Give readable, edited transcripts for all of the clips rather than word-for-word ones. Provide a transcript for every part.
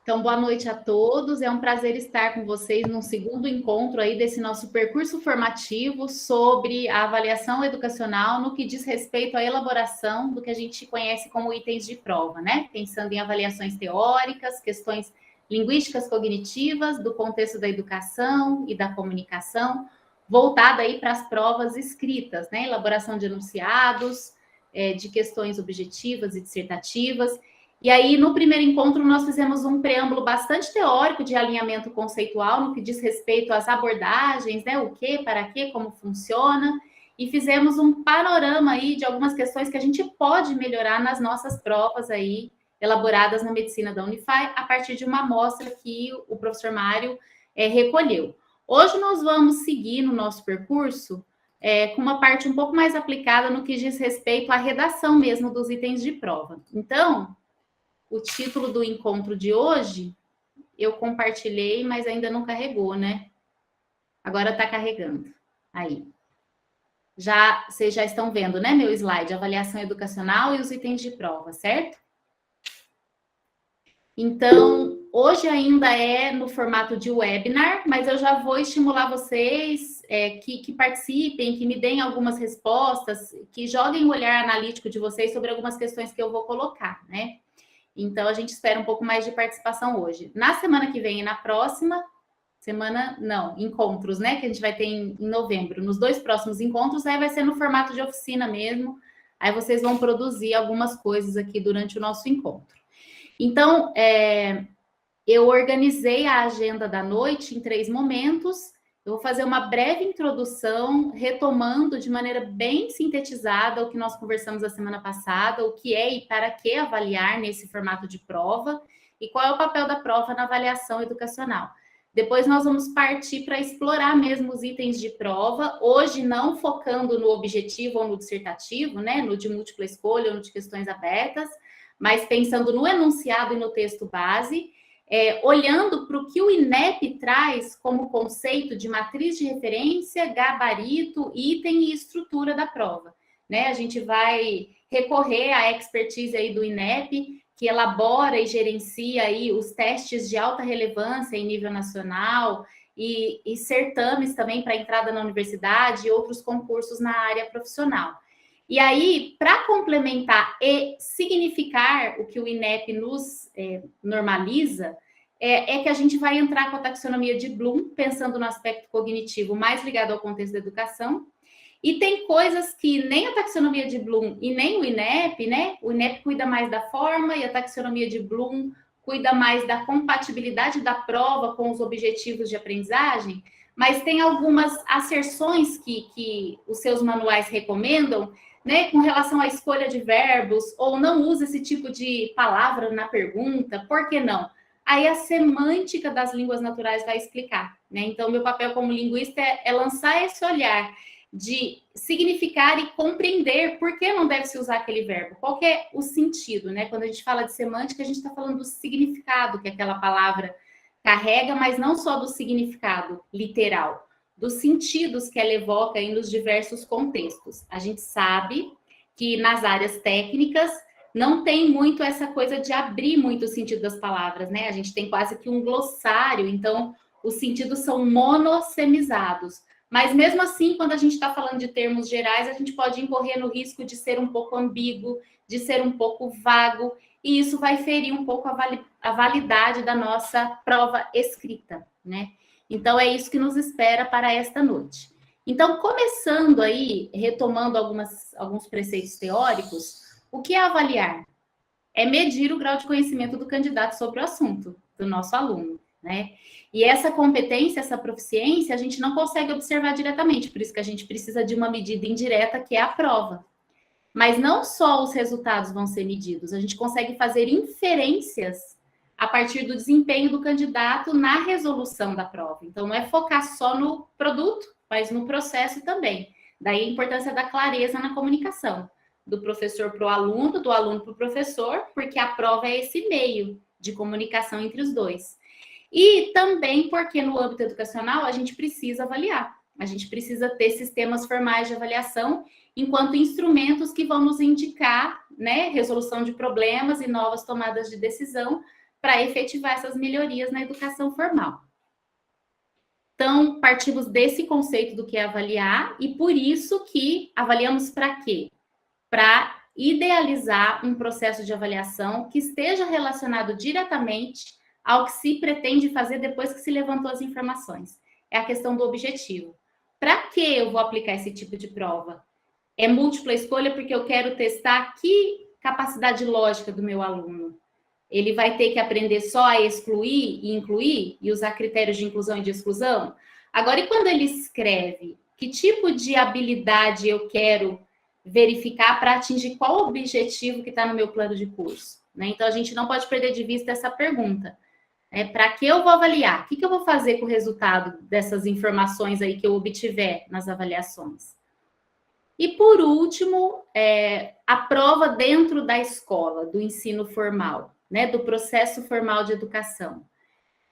Então, boa noite a todos. É um prazer estar com vocês num segundo encontro aí desse nosso percurso formativo sobre a avaliação educacional no que diz respeito à elaboração do que a gente conhece como itens de prova, né? Pensando em avaliações teóricas, questões linguísticas cognitivas, do contexto da educação e da comunicação, voltada aí para as provas escritas, né? Elaboração de enunciados, de questões objetivas e dissertativas. E aí, no primeiro encontro, nós fizemos um preâmbulo bastante teórico de alinhamento conceitual, no que diz respeito às abordagens, né? O que, para quê, como funciona, e fizemos um panorama aí de algumas questões que a gente pode melhorar nas nossas provas aí, elaboradas na medicina da Unify, a partir de uma amostra que o professor Mário recolheu. Hoje nós vamos seguir no nosso percurso com uma parte um pouco mais aplicada no que diz respeito à redação mesmo dos itens de prova. Então, o título do encontro de hoje, eu compartilhei, mas ainda não carregou, né? Agora está carregando. Aí. Vocês já estão vendo, né, meu slide? Avaliação educacional e os itens de prova, certo? Então, hoje ainda é no formato de webinar, mas eu já vou estimular vocês que participem, que me deem algumas respostas, que joguem o olhar analítico de vocês sobre algumas questões que eu vou colocar, né? Então, a gente espera um pouco mais de participação hoje. Na semana que vem e na próxima, encontros, né? Que a gente vai ter em novembro. Nos 2 próximos encontros, aí vai ser no formato de oficina mesmo. Aí vocês vão produzir algumas coisas aqui durante o nosso encontro. Então, eu organizei a agenda da noite em 3 momentos. Eu vou fazer uma breve introdução, retomando de maneira bem sintetizada o que nós conversamos a semana passada, o que é e para que avaliar nesse formato de prova, e qual é o papel da prova na avaliação educacional. Depois nós vamos partir para explorar mesmo os itens de prova, hoje não focando no objetivo ou no dissertativo, né, no de múltipla escolha ou no de questões abertas, mas pensando no enunciado e no texto base, olhando para o que o INEP traz como conceito de matriz de referência, gabarito, item e estrutura da prova, né? A gente vai recorrer à expertise aí do INEP, que elabora e gerencia aí os testes de alta relevância em nível nacional e certames também para entrada na universidade e outros concursos na área profissional. E aí, para complementar e significar o que o INEP nos normaliza, que a gente vai entrar com a taxonomia de Bloom, pensando no aspecto cognitivo mais ligado ao contexto da educação. E tem coisas que nem a taxonomia de Bloom e nem o INEP, né? O INEP cuida mais da forma e a taxonomia de Bloom cuida mais da compatibilidade da prova com os objetivos de aprendizagem, mas tem algumas asserções que os seus manuais recomendam, né, com relação à escolha de verbos, ou não usa esse tipo de palavra na pergunta, por que não? Aí a semântica das línguas naturais vai explicar, né? Então, meu papel como linguista é lançar esse olhar de significar e compreender por que não deve se usar aquele verbo, qual que é o sentido, né? Quando a gente fala de semântica, a gente está falando do significado que aquela palavra carrega, mas não só do significado literal, dos sentidos que ela evoca aí nos diversos contextos. A gente sabe que nas áreas técnicas não tem muito essa coisa de abrir muito o sentido das palavras, né? A gente tem quase que um glossário, então os sentidos são monossemizados. Mas mesmo assim, quando a gente está falando de termos gerais, a gente pode incorrer no risco de ser um pouco ambíguo, de ser um pouco vago, e isso vai ferir um pouco a validade da nossa prova escrita, né? Então, é isso que nos espera para esta noite. Então, começando aí, retomando alguns preceitos teóricos, o que é avaliar? É medir o grau de conhecimento do candidato sobre o assunto, do nosso aluno, né? E essa competência, essa proficiência, a gente não consegue observar diretamente, por isso que a gente precisa de uma medida indireta, que é a prova. Mas não só os resultados vão ser medidos, a gente consegue fazer inferências a partir do desempenho do candidato na resolução da prova. Então, não é focar só no produto, mas no processo também. Daí a importância da clareza na comunicação, do professor para o aluno, do aluno para o professor, porque a prova é esse meio de comunicação entre os dois. E também porque no âmbito educacional a gente precisa avaliar, a gente precisa ter sistemas formais de avaliação enquanto instrumentos que vão nos indicar, né, resolução de problemas e novas tomadas de decisão para efetivar essas melhorias na educação formal. Então, partimos desse conceito do que é avaliar, e por isso que avaliamos para quê? Para idealizar um processo de avaliação que esteja relacionado diretamente ao que se pretende fazer depois que se levantou as informações. É a questão do objetivo. Para que eu vou aplicar esse tipo de prova? É múltipla escolha porque eu quero testar que capacidade lógica do meu aluno. Ele vai ter que aprender só a excluir e incluir e usar critérios de inclusão e de exclusão? Agora, e quando ele escreve, que tipo de habilidade eu quero verificar para atingir qual objetivo que está no meu plano de curso? Né? Então, a gente não pode perder de vista essa pergunta. Para que eu vou avaliar? O que eu vou fazer com o resultado dessas informações aí que eu obtiver nas avaliações? E, por último, a prova dentro da escola, do ensino formal, né, do processo formal de educação.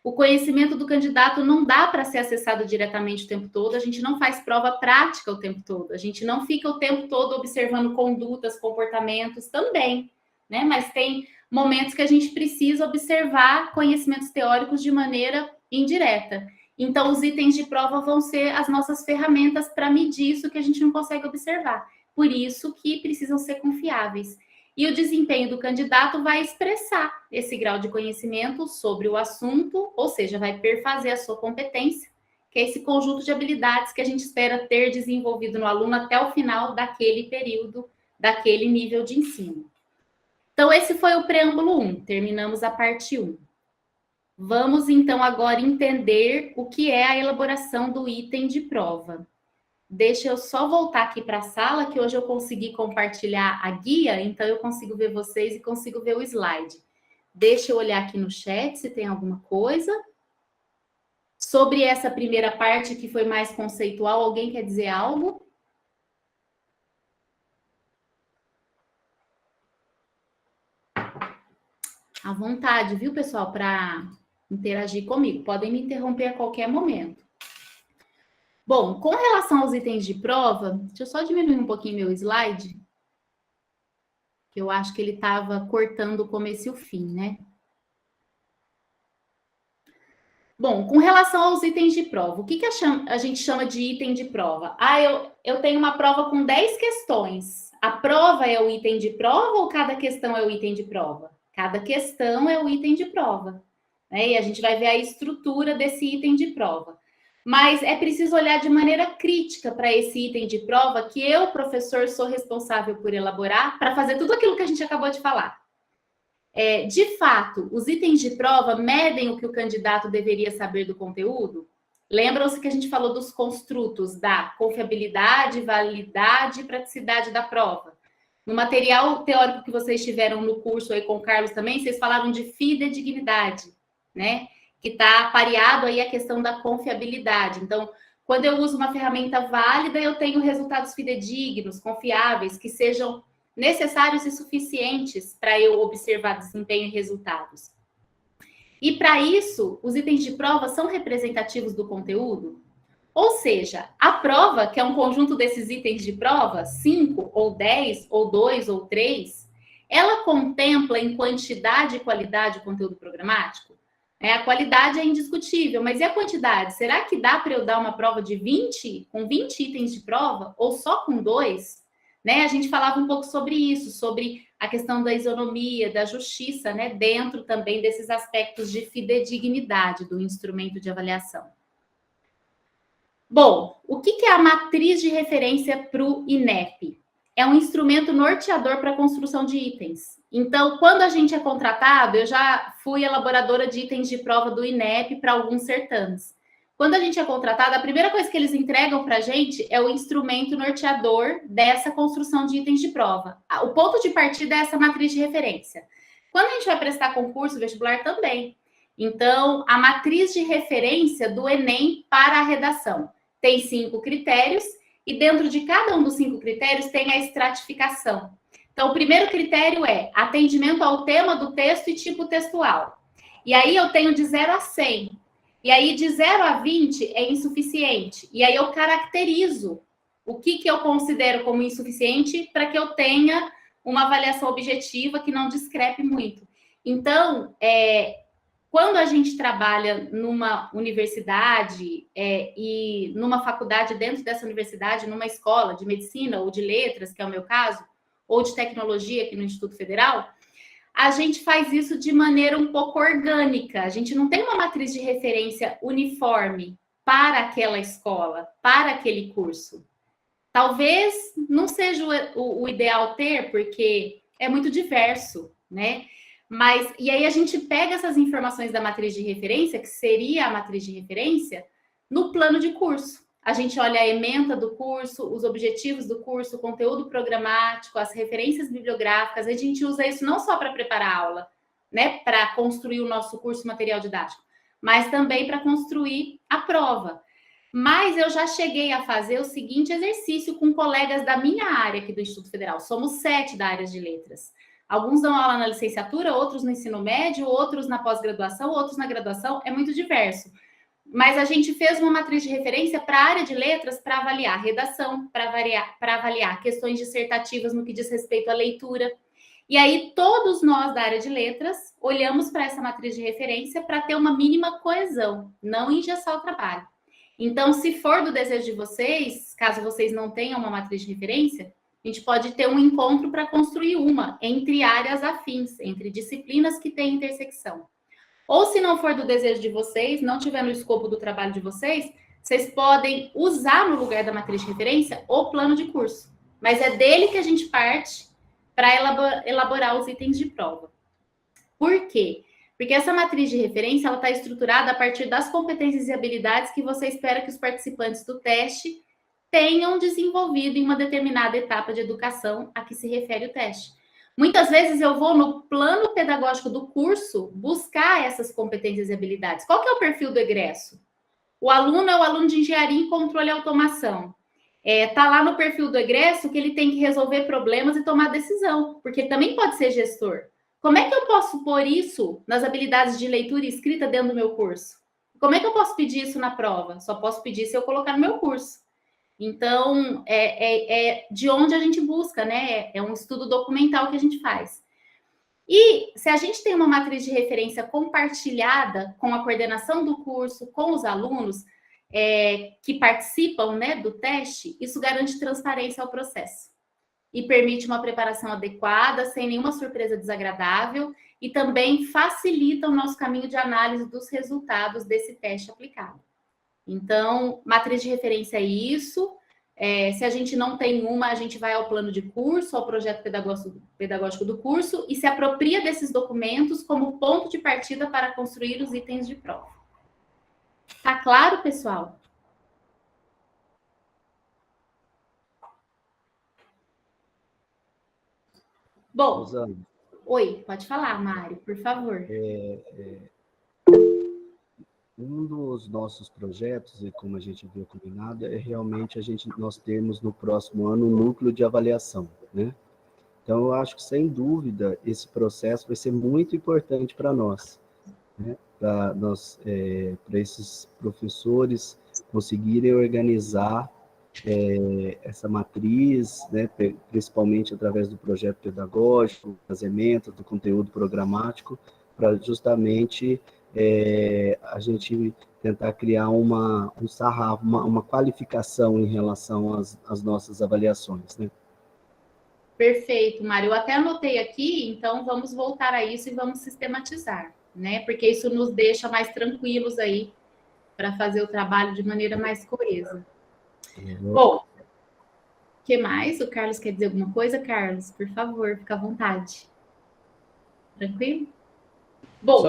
O conhecimento do candidato não dá para ser acessado diretamente o tempo todo, a gente não faz prova prática o tempo todo, a gente não fica o tempo todo observando condutas, comportamentos também, né? Mas tem momentos que a gente precisa observar conhecimentos teóricos de maneira indireta. Então, os itens de prova vão ser as nossas ferramentas para medir isso que a gente não consegue observar. Por isso que precisam ser confiáveis. E o desempenho do candidato vai expressar esse grau de conhecimento sobre o assunto, ou seja, vai perfazer a sua competência, que é esse conjunto de habilidades que a gente espera ter desenvolvido no aluno até o final daquele período, daquele nível de ensino. Então, esse foi o preâmbulo 1, terminamos a parte 1. Vamos, então, agora entender o que é a elaboração do item de prova. Deixa eu só voltar aqui para a sala, que hoje eu consegui compartilhar a guia, então eu consigo ver vocês e consigo ver o slide. Deixa eu olhar aqui no chat se tem alguma coisa. Sobre essa primeira parte que foi mais conceitual, alguém quer dizer algo? À vontade, viu, pessoal, para interagir comigo. Podem me interromper a qualquer momento. Bom, com relação aos itens de prova, deixa eu só diminuir um pouquinho meu slide, que eu acho que ele estava cortando o começo e o fim, né? Bom, com relação aos itens de prova, o que a gente chama de item de prova? Eu tenho uma prova com 10 questões. A prova é o item de prova ou cada questão é o item de prova? Cada questão é o item de prova, né? E a gente vai ver a estrutura desse item de prova. Mas é preciso olhar de maneira crítica para esse item de prova que eu, professor, sou responsável por elaborar para fazer tudo aquilo que a gente acabou de falar. De fato, os itens de prova medem o que o candidato deveria saber do conteúdo? Lembram-se que a gente falou dos construtos da confiabilidade, validade e praticidade da prova. No material teórico que vocês tiveram no curso aí com o Carlos também, vocês falaram de fidedignidade, né? Que está pareado aí a questão da confiabilidade. Então, quando eu uso uma ferramenta válida, eu tenho resultados fidedignos, confiáveis, que sejam necessários e suficientes para eu observar desempenho e resultados. E para isso, os itens de prova são representativos do conteúdo? Ou seja, a prova, que é um conjunto desses itens de prova, 5 ou 10 ou 2 ou 3, ela contempla em quantidade e qualidade o conteúdo programático? A qualidade é indiscutível, mas e a quantidade? Será que dá para eu dar uma prova de 20, com 20 itens de prova, ou só com 2? Né? A gente falava um pouco sobre isso, sobre a questão da isonomia, da justiça, né? Dentro também desses aspectos de fidedignidade do instrumento de avaliação. Bom, o que é a matriz de referência para o INEP? É um instrumento norteador para a construção de itens. Então, quando a gente é contratado, eu já fui elaboradora de itens de prova do INEP para alguns certames. Quando a gente é contratado, a primeira coisa que eles entregam para a gente é o instrumento norteador dessa construção de itens de prova. O ponto de partida é essa matriz de referência. Quando a gente vai prestar concurso vestibular também. Então, a matriz de referência do Enem para a redação tem 5 critérios e dentro de cada um dos 5 critérios tem a estratificação. Então, o primeiro critério é atendimento ao tema do texto e tipo textual. E aí eu tenho de 0 a 100. E aí de 0 a 20 é insuficiente. E aí eu caracterizo o que eu considero como insuficiente para que eu tenha uma avaliação objetiva que não discrepe muito. Então, quando a gente trabalha numa universidade e numa faculdade dentro dessa universidade, numa escola de medicina ou de letras, que é o meu caso, ou de tecnologia aqui no Instituto Federal, a gente faz isso de maneira um pouco orgânica. A gente não tem uma matriz de referência uniforme para aquela escola, para aquele curso. Talvez não seja o ideal ter, porque é muito diverso, né? Mas, e aí a gente pega essas informações da matriz de referência, que seria a matriz de referência, no plano de curso. A gente olha a ementa do curso, os objetivos do curso, o conteúdo programático, as referências bibliográficas. A gente usa isso não só para preparar a aula, né, para construir o nosso curso material didático, mas também para construir a prova. Mas eu já cheguei a fazer o seguinte exercício com colegas da minha área aqui do Instituto Federal. Somos 7 da área de letras. Alguns dão aula na licenciatura, outros no ensino médio, outros na pós-graduação, outros na graduação. É muito diverso. Mas a gente fez uma matriz de referência para a área de letras para avaliar redação, para avaliar questões dissertativas no que diz respeito à leitura. E aí, todos nós da área de letras olhamos para essa matriz de referência para ter uma mínima coesão, não engessar o trabalho. Então, se for do desejo de vocês, caso vocês não tenham uma matriz de referência, a gente pode ter um encontro para construir uma entre áreas afins, entre disciplinas que têm intersecção. Ou se não for do desejo de vocês, não tiver no escopo do trabalho de vocês, vocês podem usar no lugar da matriz de referência o plano de curso. Mas é dele que a gente parte para elaborar os itens de prova. Por quê? Porque essa matriz de referência está estruturada a partir das competências e habilidades que você espera que os participantes do teste tenham desenvolvido em uma determinada etapa de educação a que se refere o teste. Muitas vezes eu vou no plano pedagógico do curso buscar essas competências e habilidades. Qual que é o perfil do egresso? O aluno é o aluno de engenharia em controle e automação. Tá lá no perfil do egresso que ele tem que resolver problemas e tomar decisão, porque ele também pode ser gestor. Como é que eu posso pôr isso nas habilidades de leitura e escrita dentro do meu curso? Como é que eu posso pedir isso na prova? Só posso pedir se eu colocar no meu curso. Então, é de onde a gente busca, né? É um estudo documental que a gente faz. E se a gente tem uma matriz de referência compartilhada com a coordenação do curso, com os alunos que participam, né, do teste, isso garante transparência ao processo e permite uma preparação adequada, sem nenhuma surpresa desagradável, e também facilita o nosso caminho de análise dos resultados desse teste aplicado. Então, matriz de referência é isso. Se a gente não tem uma, a gente vai ao plano de curso, ao projeto pedagógico do curso e se apropria desses documentos como ponto de partida para construir os itens de prova. Tá claro, pessoal? Bom, Rosana, oi, pode falar, Mário, por favor. Um dos nossos projetos, e como a gente viu combinado, é realmente nós termos no próximo ano um núcleo de avaliação, né? Então, eu acho que, sem dúvida, esse processo vai ser muito importante para nós, né? Para esses professores conseguirem organizar essa matriz, né? Principalmente através do projeto pedagógico, das emendas, do conteúdo programático, para justamente a gente tentar criar um sarrafo, uma qualificação em relação às nossas avaliações, né? Perfeito, Mário. Eu até anotei aqui, então vamos voltar a isso e vamos sistematizar, né? Porque isso nos deixa mais tranquilos aí para fazer o trabalho de maneira mais coesa. Bom, o que mais? O Carlos quer dizer alguma coisa? Carlos, por favor, fica à vontade. Tranquilo? Bom,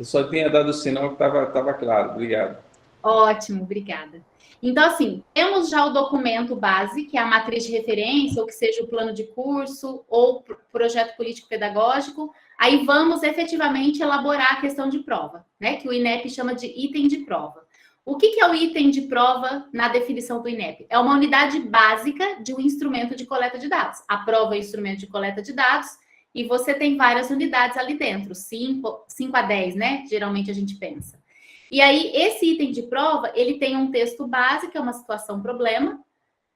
só tinha dado o sinal que estava claro. Obrigado. Ótimo, obrigada. Então, assim, temos já o documento base, que é a matriz de referência, ou que seja o plano de curso, ou projeto político-pedagógico. Aí vamos efetivamente elaborar a questão de prova, né? Que o INEP chama de item de prova. O que é o item de prova na definição do INEP? É uma unidade básica de um instrumento de coleta de dados. A prova é um instrumento de coleta de dados, e você tem várias unidades ali dentro, 5 a 10, né? Geralmente a gente pensa. E aí, esse item de prova, ele tem um texto base, que é uma situação-problema,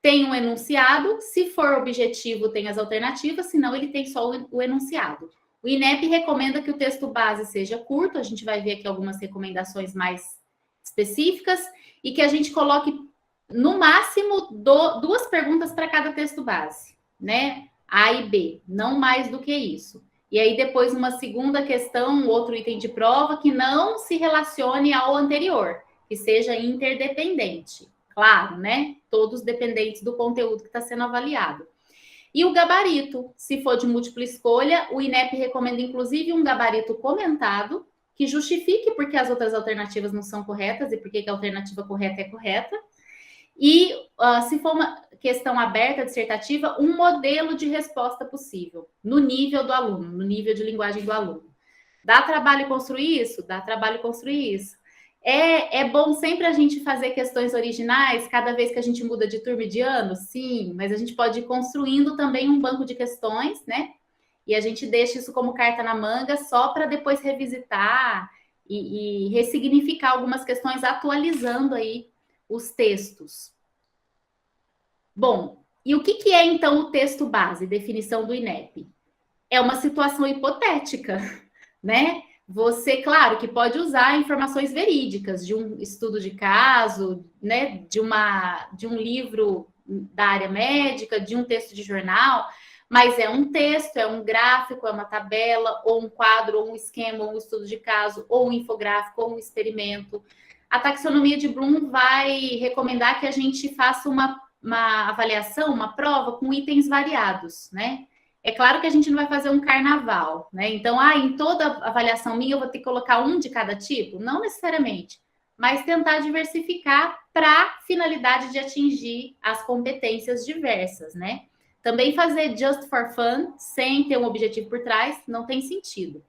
tem um enunciado, se for objetivo, tem as alternativas, senão ele tem só o enunciado. O INEP recomenda que o texto base seja curto, a gente vai ver aqui algumas recomendações mais específicas, e que a gente coloque, no máximo, 2 perguntas para cada texto base, né? A e B, não mais do que isso. E aí, depois, uma segunda questão, outro item de prova que não se relacione ao anterior, que seja interdependente. Claro, né? Todos dependentes do conteúdo que está sendo avaliado. E o gabarito, se for de múltipla escolha, o INEP recomenda, inclusive, um gabarito comentado, que justifique porque as outras alternativas não são corretas e porque a alternativa correta é correta. E, se for uma questão aberta, dissertativa, um modelo de resposta possível, no nível do aluno, no nível de linguagem do aluno. Dá trabalho construir isso? Dá trabalho construir isso. É bom sempre a gente fazer questões originais cada vez que a gente muda de turma e de ano? Sim, mas a gente pode ir construindo também um banco de questões, né? E a gente deixa isso como carta na manga só para depois revisitar e ressignificar algumas questões, atualizando aí os textos. Bom, e o que é então o texto base, definição do INEP? É uma situação hipotética, né? Você, claro, que pode usar informações verídicas de um estudo de caso, né? De um livro da área médica, de um texto de jornal, mas é um texto, é um gráfico, é uma tabela, ou um quadro, ou um esquema, ou um estudo de caso, ou um infográfico, ou um experimento. A taxonomia de Bloom vai recomendar que a gente faça uma avaliação, uma prova com itens variados, né? É claro que a gente não vai fazer um carnaval, né? Então, em toda avaliação minha eu vou ter que colocar um de cada tipo? Não necessariamente, mas tentar diversificar para a finalidade de atingir as competências diversas, né? Também fazer just for fun, sem ter um objetivo por trás, não tem sentido.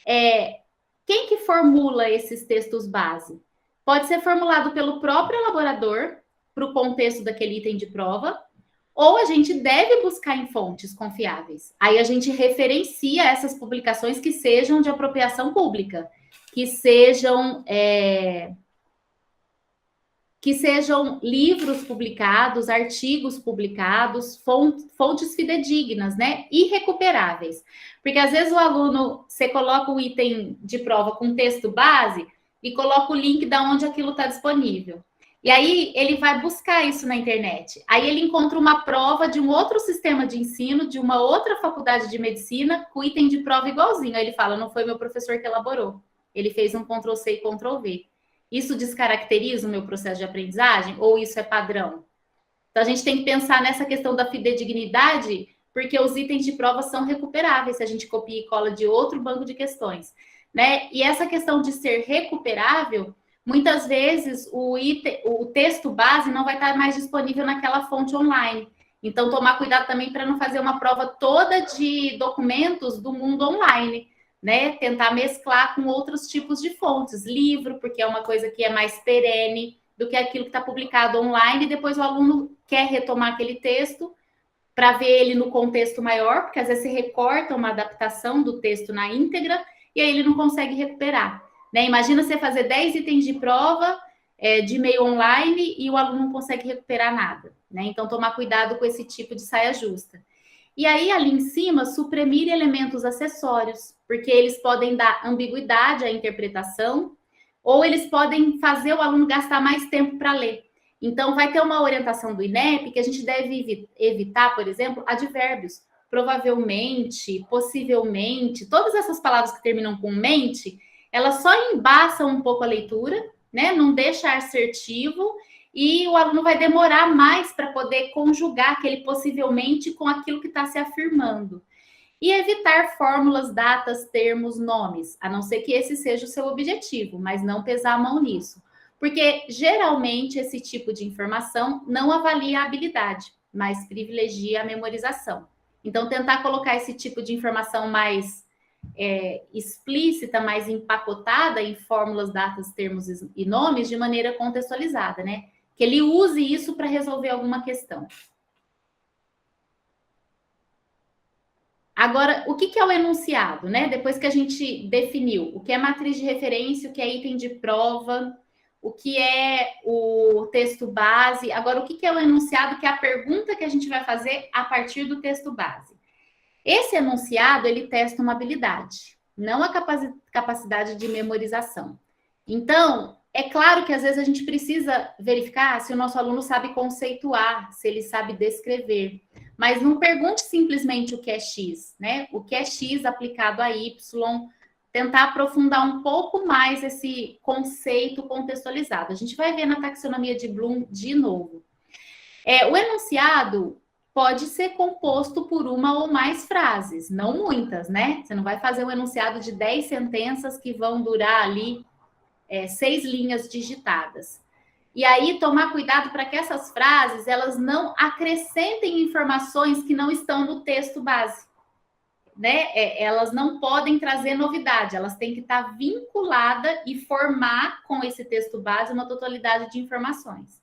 Quem que formula esses textos base? Pode ser formulado pelo próprio elaborador, para o contexto daquele item de prova, ou a gente deve buscar em fontes confiáveis. Aí a gente referencia essas publicações que sejam de apropriação pública, que sejam livros publicados, artigos publicados, fontes fidedignas, né? Irrecuperáveis. Porque às vezes o aluno, você coloca o item de prova com texto base e coloca o link de onde aquilo está disponível. E aí ele vai buscar isso na internet. Aí ele encontra uma prova de um outro sistema de ensino, de uma outra faculdade de medicina, com item de prova igualzinho. Aí ele fala, não foi meu professor que elaborou. Ele fez um Ctrl+C e Ctrl+V. Isso descaracteriza o meu processo de aprendizagem? Ou isso é padrão? Então, a gente tem que pensar nessa questão da fidedignidade, porque os itens de prova são recuperáveis se a gente copia e cola de outro banco de questões, né? E essa questão de ser recuperável, muitas vezes o texto base não vai estar mais disponível naquela fonte online. Então, tomar cuidado também para não fazer uma prova toda de documentos do mundo online, né? Tentar mesclar com outros tipos de fontes, livro, porque é uma coisa que é mais perene do que aquilo que está publicado online, e depois o aluno quer retomar aquele texto para ver ele no contexto maior, porque às vezes se recorta uma adaptação do texto na íntegra, e aí ele não consegue recuperar. Né? Imagina você fazer 10 itens de prova de meio online e o aluno não consegue recuperar nada. Né? Então, tomar cuidado com esse tipo de saia justa. E aí, ali em cima, suprimir elementos acessórios, porque eles podem dar ambiguidade à interpretação, ou eles podem fazer o aluno gastar mais tempo para ler. Então, vai ter uma orientação do INEP que a gente deve evitar, por exemplo, advérbios. Provavelmente, possivelmente, todas essas palavras que terminam com mente, elas só embaçam um pouco a leitura, né? Não deixa assertivo, e o aluno vai demorar mais para poder conjugar aquele possivelmente com aquilo que está se afirmando. E evitar fórmulas, datas, termos, nomes, a não ser que esse seja o seu objetivo, mas não pesar a mão nisso. Porque, geralmente, esse tipo de informação não avalia a habilidade, mas privilegia a memorização. Então, tentar colocar esse tipo de informação mais explícita, mais empacotada em fórmulas, datas, termos e nomes de maneira contextualizada, né? Que ele use isso para resolver alguma questão. Agora, o que é o enunciado, né? Depois que a gente definiu o que é matriz de referência, o que é item de prova, o que é o texto base. Agora, o que é o enunciado, que é a pergunta que a gente vai fazer a partir do texto base. Esse enunciado, ele testa uma habilidade, não a capacidade de memorização. Então, é claro que às vezes a gente precisa verificar se o nosso aluno sabe conceituar, se ele sabe descrever. Mas não pergunte simplesmente o que é X, né? O que é X aplicado a Y, tentar aprofundar um pouco mais esse conceito contextualizado. A gente vai ver na taxonomia de Bloom de novo. O enunciado pode ser composto por uma ou mais frases, não muitas, né? Você não vai fazer um enunciado de 10 sentenças que vão durar ali 6 linhas digitadas. E aí, tomar cuidado para que essas frases, elas não acrescentem informações que não estão no texto base. Né? Elas não podem trazer novidade, elas têm que estar vinculadas e formar com esse texto base uma totalidade de informações.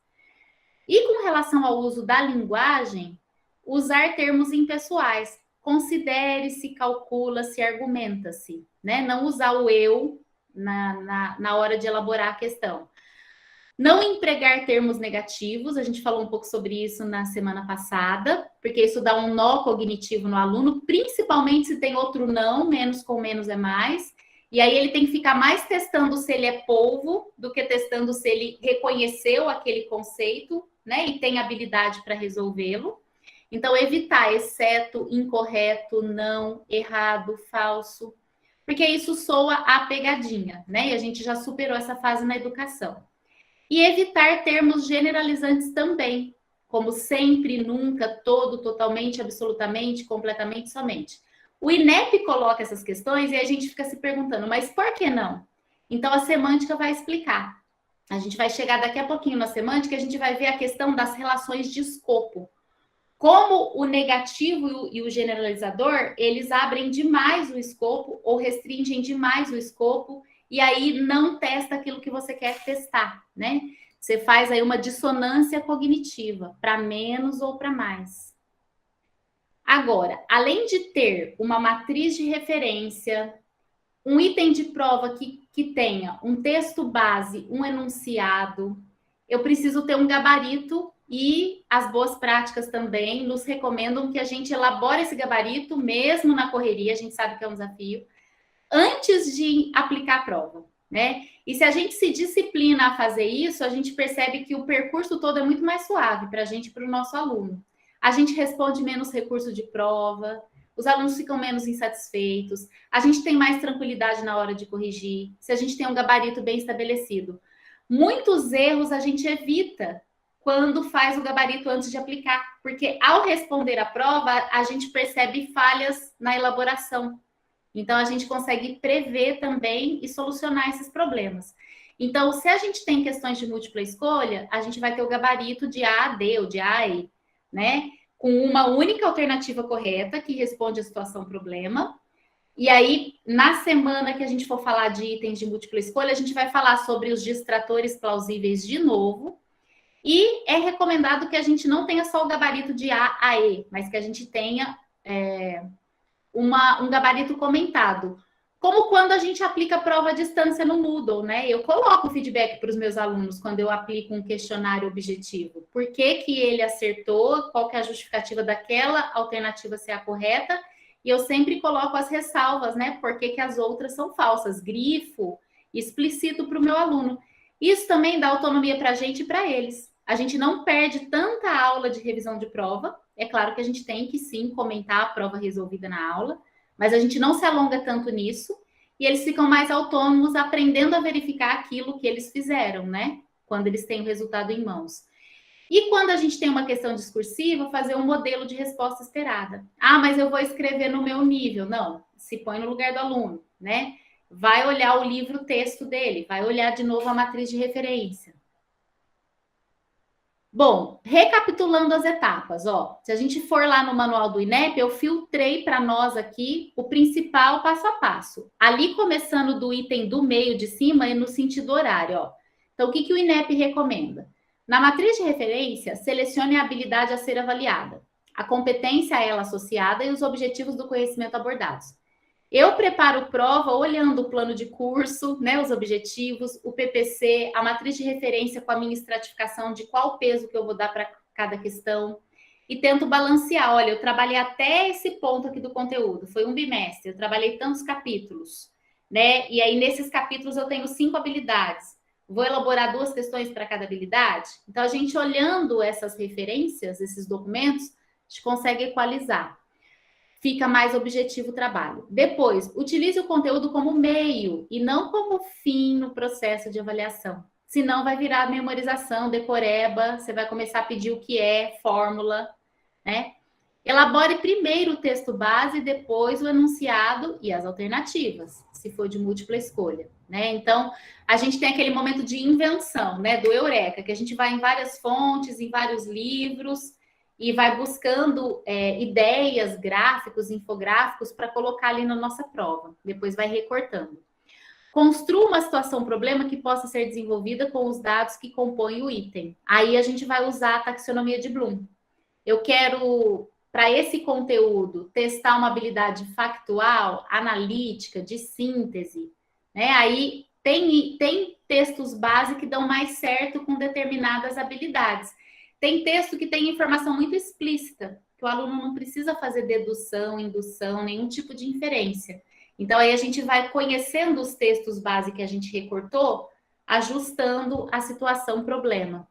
E com relação ao uso da linguagem, usar termos impessoais. Considere-se, calcula-se, argumenta-se. Né? Não usar o eu na hora de elaborar a questão. Não empregar termos negativos, a gente falou um pouco sobre isso na semana passada, porque isso dá um nó cognitivo no aluno, principalmente se tem outro não, menos com menos é mais, e aí ele tem que ficar mais testando se ele é polvo do que testando se ele reconheceu aquele conceito, né, e tem habilidade para resolvê-lo. Então, evitar exceto, incorreto, não, errado, falso, porque isso soa a pegadinha, né, e a gente já superou essa fase na educação. E evitar termos generalizantes também, como sempre, nunca, todo, totalmente, absolutamente, completamente, somente. O INEP coloca essas questões e a gente fica se perguntando, mas por que não? Então, a semântica vai explicar. A gente vai chegar daqui a pouquinho na semântica, a gente vai ver a questão das relações de escopo. Como o negativo e o generalizador, eles abrem demais o escopo ou restringem demais o escopo, e aí não testa aquilo que você quer testar, né? Você faz aí uma dissonância cognitiva, para menos ou para mais. Agora, além de ter uma matriz de referência, um item de prova que tenha um texto base, um enunciado, eu preciso ter um gabarito e as boas práticas também nos recomendam que a gente elabore esse gabarito, mesmo na correria, a gente sabe que é um desafio, antes de aplicar a prova, né? E se a gente se disciplina a fazer isso, a gente percebe que o percurso todo é muito mais suave para a gente e para o nosso aluno. A gente responde menos recurso de prova, os alunos ficam menos insatisfeitos, a gente tem mais tranquilidade na hora de corrigir, se a gente tem um gabarito bem estabelecido. Muitos erros a gente evita quando faz o gabarito antes de aplicar, porque ao responder a prova, a gente percebe falhas na elaboração. Então, a gente consegue prever também e solucionar esses problemas. Então, se a gente tem questões de múltipla escolha, a gente vai ter o gabarito de A a D ou de A a E, né? Com uma única alternativa correta que responde a situação problema. E aí, na semana que a gente for falar de itens de múltipla escolha, a gente vai falar sobre os distratores plausíveis de novo. E é recomendado que a gente não tenha só o gabarito de A a E, mas que a gente tenha um gabarito comentado. Como quando a gente aplica a prova à distância no Moodle, né? Eu coloco o feedback para os meus alunos quando eu aplico um questionário objetivo. Por que que ele acertou? Qual que é a justificativa daquela alternativa ser a correta? E eu sempre coloco as ressalvas, né? Por que que as outras são falsas? Grifo, explicito para o meu aluno. Isso também dá autonomia para a gente e para eles. A gente não perde tanta aula de revisão de prova. É claro que a gente tem que, sim, comentar a prova resolvida na aula, mas a gente não se alonga tanto nisso e eles ficam mais autônomos aprendendo a verificar aquilo que eles fizeram, né? Quando eles têm o resultado em mãos. E quando a gente tem uma questão discursiva, fazer um modelo de resposta esperada. Ah, mas eu vou escrever no meu nível. Não, se põe no lugar do aluno, né? Vai olhar o livro-texto dele, vai olhar de novo a matriz de referência. Bom, recapitulando as etapas, ó, se a gente for lá no manual do INEP, eu filtrei para nós aqui o principal passo a passo. Ali começando do item do meio de cima e no sentido horário, ó. Então, o que o INEP recomenda? Na matriz de referência, selecione a habilidade a ser avaliada, a competência a ela associada e os objetivos do conhecimento abordados. Eu preparo prova olhando o plano de curso, né, os objetivos, o PPC, a matriz de referência com a minha estratificação de qual peso que eu vou dar para cada questão. e tento balancear. Olha, eu trabalhei até esse ponto aqui do conteúdo, foi um bimestre, eu trabalhei tantos capítulos, né? E aí, nesses capítulos, eu tenho 5 habilidades. Vou elaborar 2 questões para cada habilidade? Então, a gente olhando essas referências, esses documentos, a gente consegue equalizar. Fica mais objetivo o trabalho. Depois, utilize o conteúdo como meio e não como fim no processo de avaliação. Senão vai virar memorização, decoreba, você vai começar a pedir o que é, fórmula, né? Elabore primeiro o texto base, depois o enunciado e as alternativas, se for de múltipla escolha, né? Então, a gente tem aquele momento de invenção, né? Do eureka, que a gente vai em várias fontes, em vários livros, e vai buscando ideias, gráficos, infográficos para colocar ali na nossa prova. Depois vai recortando. Construa uma situação-problema que possa ser desenvolvida com os dados que compõem o item. Aí a gente vai usar a taxonomia de Bloom. Eu quero, para esse conteúdo, testar uma habilidade factual, analítica, de síntese, né? Aí tem textos base que dão mais certo com determinadas habilidades. Tem texto que tem informação muito explícita, que o aluno não precisa fazer dedução, indução, nenhum tipo de inferência. Então, aí a gente vai conhecendo os textos base que a gente recortou, ajustando a situação problema.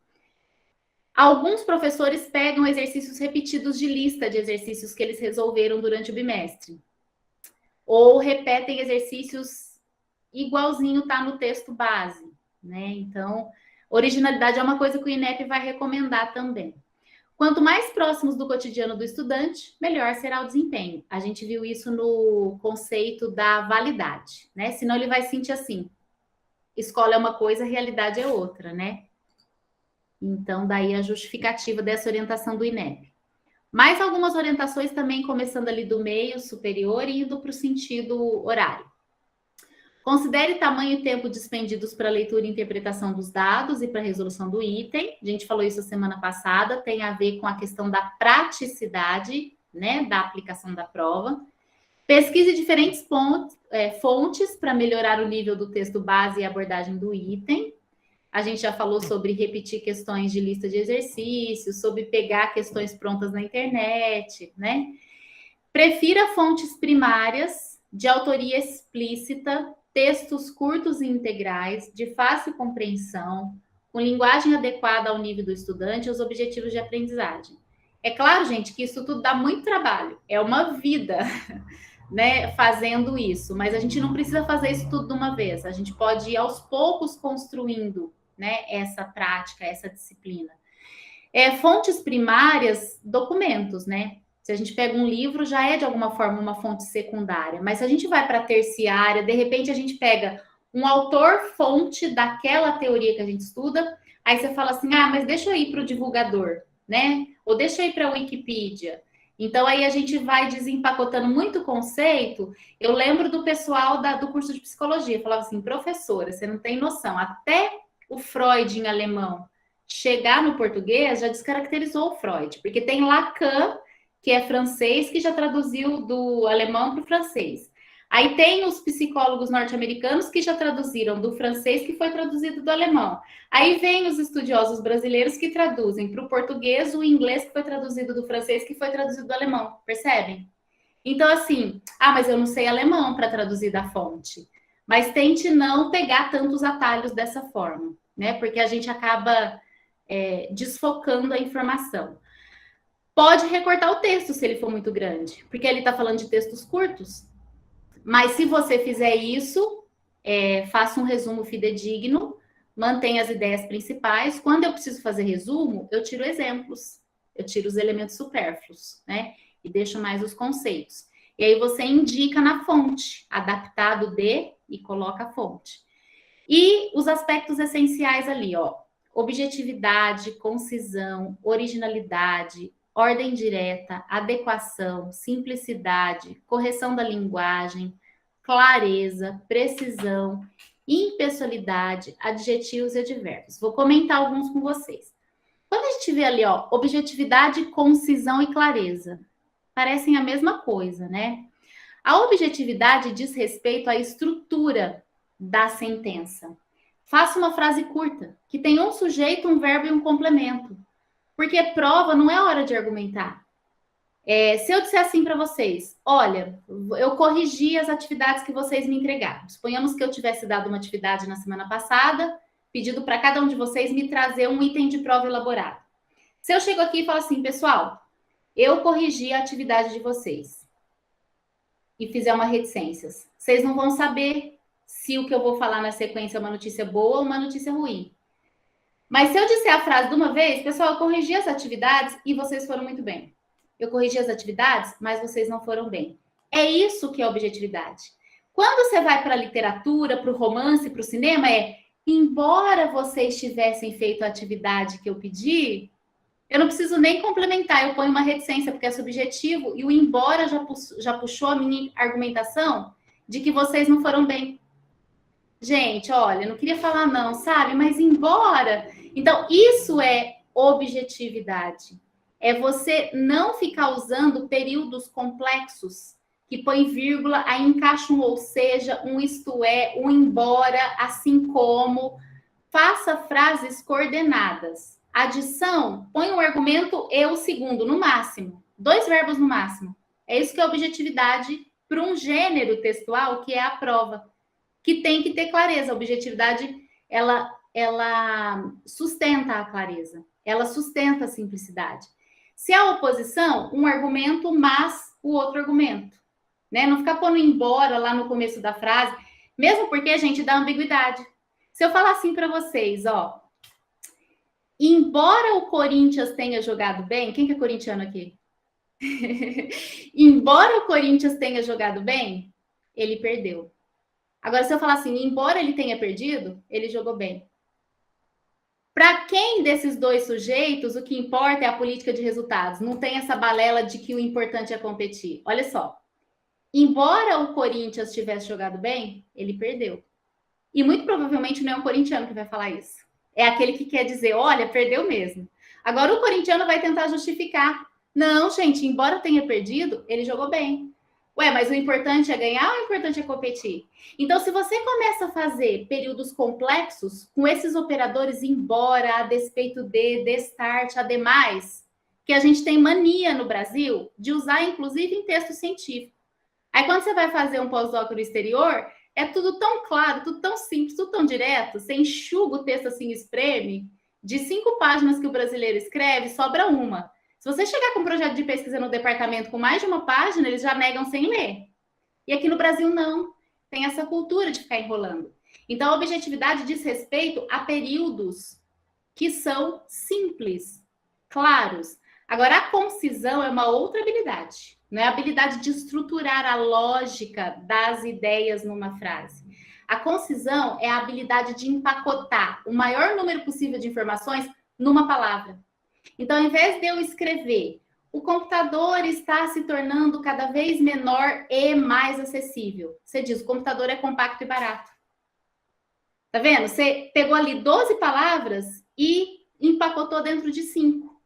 Alguns professores pegam exercícios repetidos de lista de exercícios que eles resolveram durante o bimestre. Ou repetem exercícios igualzinho tá no texto base, né? Então, originalidade é uma coisa que o INEP vai recomendar também. Quanto mais próximos do cotidiano do estudante, melhor será o desempenho. A gente viu isso no conceito da validade, né? Senão ele vai sentir assim, escola é uma coisa, realidade é outra, né? Então, daí a justificativa dessa orientação do INEP. Mais algumas orientações também, começando ali do meio superior e indo para o sentido horário. Considere tamanho e tempo dispendidos para leitura e interpretação dos dados e para a resolução do item. A gente falou isso a semana passada, tem a ver com a questão da praticidade, né, da aplicação da prova. Pesquise diferentes fontes para melhorar o nível do texto base e abordagem do item. A gente já falou sobre repetir questões de lista de exercícios, sobre pegar questões prontas na internet, né? Prefira fontes primárias de autoria explícita, textos curtos e integrais, de fácil compreensão, com linguagem adequada ao nível do estudante e aos objetivos de aprendizagem. É claro, gente, que isso tudo dá muito trabalho, é uma vida, né, fazendo isso, mas a gente não precisa fazer isso tudo de uma vez, a gente pode ir aos poucos construindo, né, essa prática, essa disciplina. Fontes primárias, documentos, né? Se a gente pega um livro, já é de alguma forma uma fonte secundária. Mas se a gente vai para a terciária, de repente a gente pega um autor-fonte daquela teoria que a gente estuda, aí você fala assim, mas deixa eu ir para o divulgador, né? Ou deixa eu ir para a Wikipedia. Então, aí a gente vai desempacotando muito conceito. Eu lembro do pessoal do curso de psicologia, falava assim, professora, você não tem noção, até o Freud em alemão chegar no português já descaracterizou o Freud, porque tem Lacan, que é francês, que já traduziu do alemão para o francês. Aí tem os psicólogos norte-americanos que já traduziram do francês, que foi traduzido do alemão. Aí vem os estudiosos brasileiros que traduzem para o português o inglês, que foi traduzido do francês, que foi traduzido do alemão. Percebem? Então, assim, mas eu não sei alemão para traduzir da fonte. Mas tente não pegar tantos atalhos dessa forma, né? Porque a gente acaba desfocando a informação. Pode recortar o texto se ele for muito grande, porque ele está falando de textos curtos. Mas se você fizer isso, faça um resumo fidedigno, mantenha as ideias principais. Quando eu preciso fazer resumo, eu tiro exemplos, eu tiro os elementos supérfluos, né? E deixo mais os conceitos. E aí você indica na fonte, adaptado de, e coloca a fonte. E os aspectos essenciais ali, ó. Objetividade, concisão, originalidade, ordem direta, adequação, simplicidade, correção da linguagem, clareza, precisão, impessoalidade, adjetivos e advérbios. Vou comentar alguns com vocês. Quando a gente vê ali, ó, objetividade, concisão e clareza, parecem a mesma coisa, né? A objetividade diz respeito à estrutura da sentença. Faça uma frase curta, que tem um sujeito, um verbo e um complemento. Porque prova não é hora de argumentar. Se eu disser assim para vocês, olha, eu corrigi as atividades que vocês me entregaram. Suponhamos que eu tivesse dado uma atividade na semana passada, pedido para cada um de vocês me trazer um item de prova elaborado. Se eu chego aqui e falo assim, pessoal, eu corrigi a atividade de vocês e fizer uma reticências, vocês não vão saber se o que eu vou falar na sequência é uma notícia boa ou uma notícia ruim. Mas se eu disser a frase de uma vez, pessoal, eu corrigi as atividades e vocês foram muito bem. Eu corrigi as atividades, mas vocês não foram bem. É isso que é objetividade. Quando você vai para a literatura, para o romance, para o cinema, embora vocês tivessem feito a atividade que eu pedi, eu não preciso nem complementar, eu ponho uma reticência, porque é subjetivo, e o embora já puxou a minha argumentação de que vocês não foram bem. Gente, olha, não queria falar não, sabe? Mas embora... Então, isso é objetividade. É você não ficar usando períodos complexos que põe vírgula, aí encaixa um ou seja, um isto é, um embora, assim como. Faça frases coordenadas. Adição, põe um argumento e o segundo, no máximo. 2 verbos no máximo. É isso que é objetividade para um gênero textual, que é a prova. Que tem que ter clareza. A objetividade, ela sustenta a clareza. Ela sustenta a simplicidade. Se a oposição, um argumento, mas o outro argumento. Né? Não ficar pondo embora lá no começo da frase, mesmo porque a gente dá ambiguidade. Se eu falar assim para vocês, ó, embora o Corinthians tenha jogado bem, quem que é corintiano aqui? Embora o Corinthians tenha jogado bem, ele perdeu. Agora, se eu falar assim, embora ele tenha perdido, ele jogou bem. Para quem desses 2 sujeitos, o que importa é a política de resultados. Não tem essa balela de que o importante é competir. Olha só. Embora o Corinthians tivesse jogado bem, ele perdeu. E muito provavelmente não é um corintiano que vai falar isso. É aquele que quer dizer, olha, perdeu mesmo. Agora o corintiano vai tentar justificar. Não, gente, embora tenha perdido, ele jogou bem. Ué, mas o importante é ganhar ou o importante é competir? Então, se você começa a fazer períodos complexos com esses operadores embora, a despeito de, destarte, ademais, que a gente tem mania no Brasil de usar, inclusive, em texto científico. Aí, quando você vai fazer um pós-doc no exterior, é tudo tão claro, tudo tão simples, tudo tão direto, você enxuga o texto assim, espreme, de 5 páginas que o brasileiro escreve, sobra uma. Se você chegar com um projeto de pesquisa no departamento com mais de 1 página, eles já negam sem ler. E aqui no Brasil não. Tem essa cultura de ficar enrolando. Então, a objetividade diz respeito a períodos que são simples, claros. Agora, a concisão é uma outra habilidade. Não é a habilidade de estruturar a lógica das ideias numa frase. A concisão é a habilidade de empacotar o maior número possível de informações numa palavra. Então, ao invés de eu escrever, o computador está se tornando cada vez menor e mais acessível. Você diz, o computador é compacto e barato. Tá vendo? Você pegou ali 12 palavras e empacotou dentro de 5.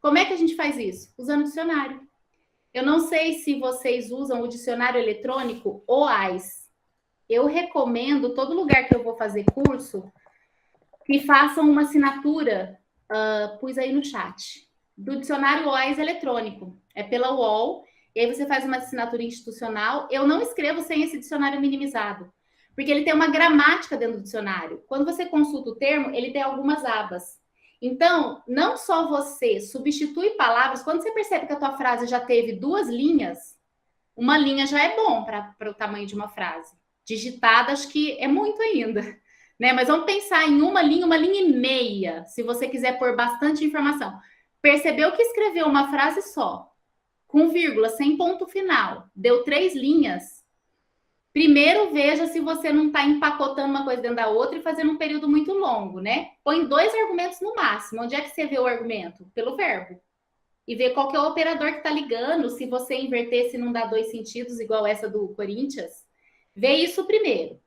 Como é que a gente faz isso? Usando o dicionário. Eu não sei se vocês usam o dicionário eletrônico OAIS. Eu recomendo, todo lugar que eu vou fazer curso, que façam uma assinatura, pus aí no chat, do dicionário OAIS eletrônico. É pela UOL, e aí você faz uma assinatura institucional. Eu não escrevo sem esse dicionário minimizado, porque ele tem uma gramática dentro do dicionário. Quando você consulta o termo, ele tem algumas abas. Então, não só você substitui palavras, quando você percebe que a tua frase já teve 2 linhas, uma linha já é bom para o tamanho de uma frase. Digitada, acho que é muito ainda, né? Mas vamos pensar em uma linha e meia, se você quiser pôr bastante informação. Percebeu que escreveu uma frase só, com vírgula, sem ponto final, deu 3 linhas. Primeiro, veja se você não está empacotando uma coisa dentro da outra e fazendo um período muito longo, né? Põe 2 argumentos no máximo. Onde é que você vê o argumento? Pelo verbo. E vê qual que é o operador que está ligando, se você inverter, se não dá 2 sentidos, igual essa do Corinthians. Vê isso primeiro.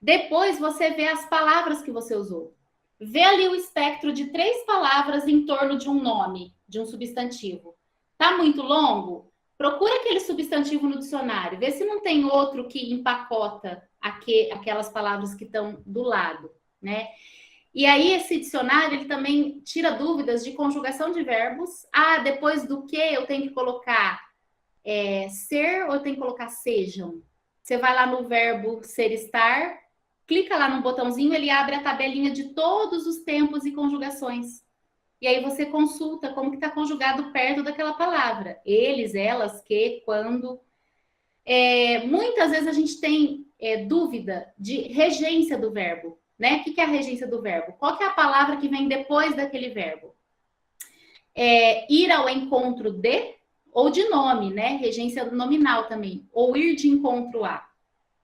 Depois, você vê as palavras que você usou. Vê ali o espectro de 3 palavras em torno de um nome, de um substantivo. Tá muito longo? Procura aquele substantivo no dicionário, vê se não tem outro que empacota aquelas palavras que estão do lado, né? E aí, esse dicionário, ele também tira dúvidas de conjugação de verbos. Ah, depois do que eu tenho que colocar ser ou eu tenho que colocar sejam? Você vai lá no verbo ser, estar, clica lá no botãozinho, ele abre a tabelinha de todos os tempos e conjugações. E aí você consulta como que está conjugado perto daquela palavra. Eles, elas, que, quando. Muitas vezes a gente tem dúvida de regência do verbo. Né? O que é a regência do verbo? Qual que é a palavra que vem depois daquele verbo? Ir ao encontro de ou de nome, né? Regência nominal também. Ou ir de encontro a.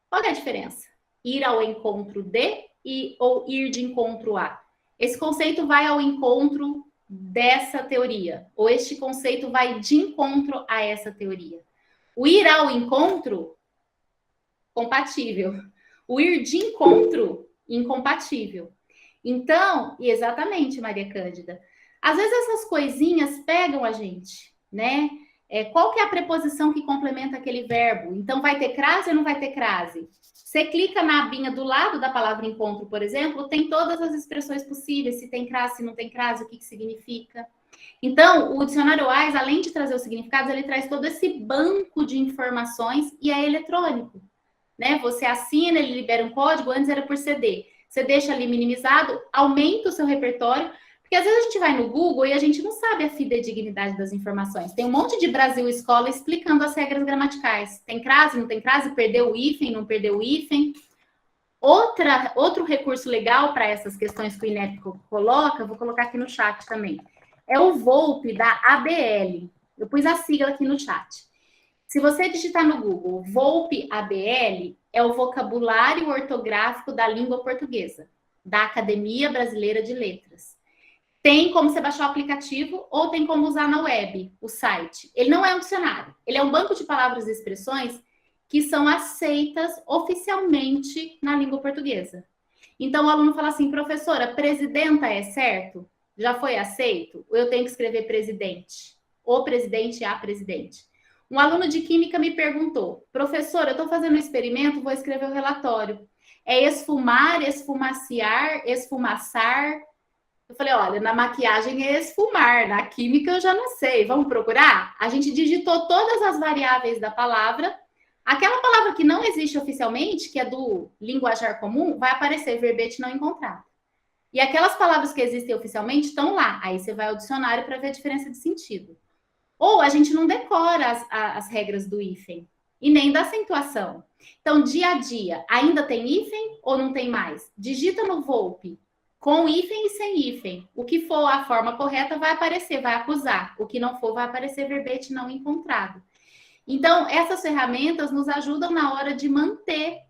Qual é a diferença? Ir ao encontro de ou ir de encontro a. Esse conceito vai ao encontro dessa teoria. Ou este conceito vai de encontro a essa teoria. O ir ao encontro, compatível. O ir de encontro, incompatível. Então, exatamente, Maria Cândida. Às vezes essas coisinhas pegam a gente, né? Qual que é a preposição que complementa aquele verbo? Então, vai ter crase ou não vai ter crase? Você clica na abinha do lado da palavra encontro, por exemplo, tem todas as expressões possíveis, se tem crase, se não tem crase, o que significa. Então, o dicionário WAIS, além de trazer os significados, ele traz todo esse banco de informações e é eletrônico. Né? Você assina, ele libera um código, antes era por CD. Você deixa ali minimizado, aumenta o seu repertório, porque às vezes a gente vai no Google e a gente não sabe a fidedignidade das informações. Tem um monte de Brasil Escola explicando as regras gramaticais. Tem crase, não tem crase, perdeu o hífen, não perdeu o hífen. Outro recurso legal para essas questões que o INEP coloca, vou colocar aqui no chat também, é o VOLP da ABL. Eu pus a sigla aqui no chat. Se você digitar no Google VOLP ABL, é o vocabulário ortográfico da língua portuguesa, da Academia Brasileira de Letras. Tem como você baixar o aplicativo ou tem como usar na web, o site. Ele não é um dicionário, ele é um banco de palavras e expressões que são aceitas oficialmente na língua portuguesa. Então, o aluno fala assim, professora, presidenta é certo? Já foi aceito? Ou eu tenho que escrever presidente? Ou presidente a presidente? Um aluno de química me perguntou, professora, eu estou fazendo um experimento, vou escrever o relatório. É esfumar, esfumaciar, esfumaçar? Eu falei, olha, na maquiagem é esfumar, na química eu já não sei, vamos procurar? A gente digitou todas as variáveis da palavra. Aquela palavra que não existe oficialmente, que é do linguajar comum, vai aparecer verbete não encontrado. E aquelas palavras que existem oficialmente estão lá. Aí você vai ao dicionário para ver a diferença de sentido. Ou a gente não decora as regras do hífen e nem da acentuação. Então, dia a dia, ainda tem hífen ou não tem mais? Digita no VOLP, com hífen e sem hífen. O que for a forma correta vai aparecer, vai acusar. O que não for vai aparecer verbete não encontrado. Então, essas ferramentas nos ajudam na hora de manter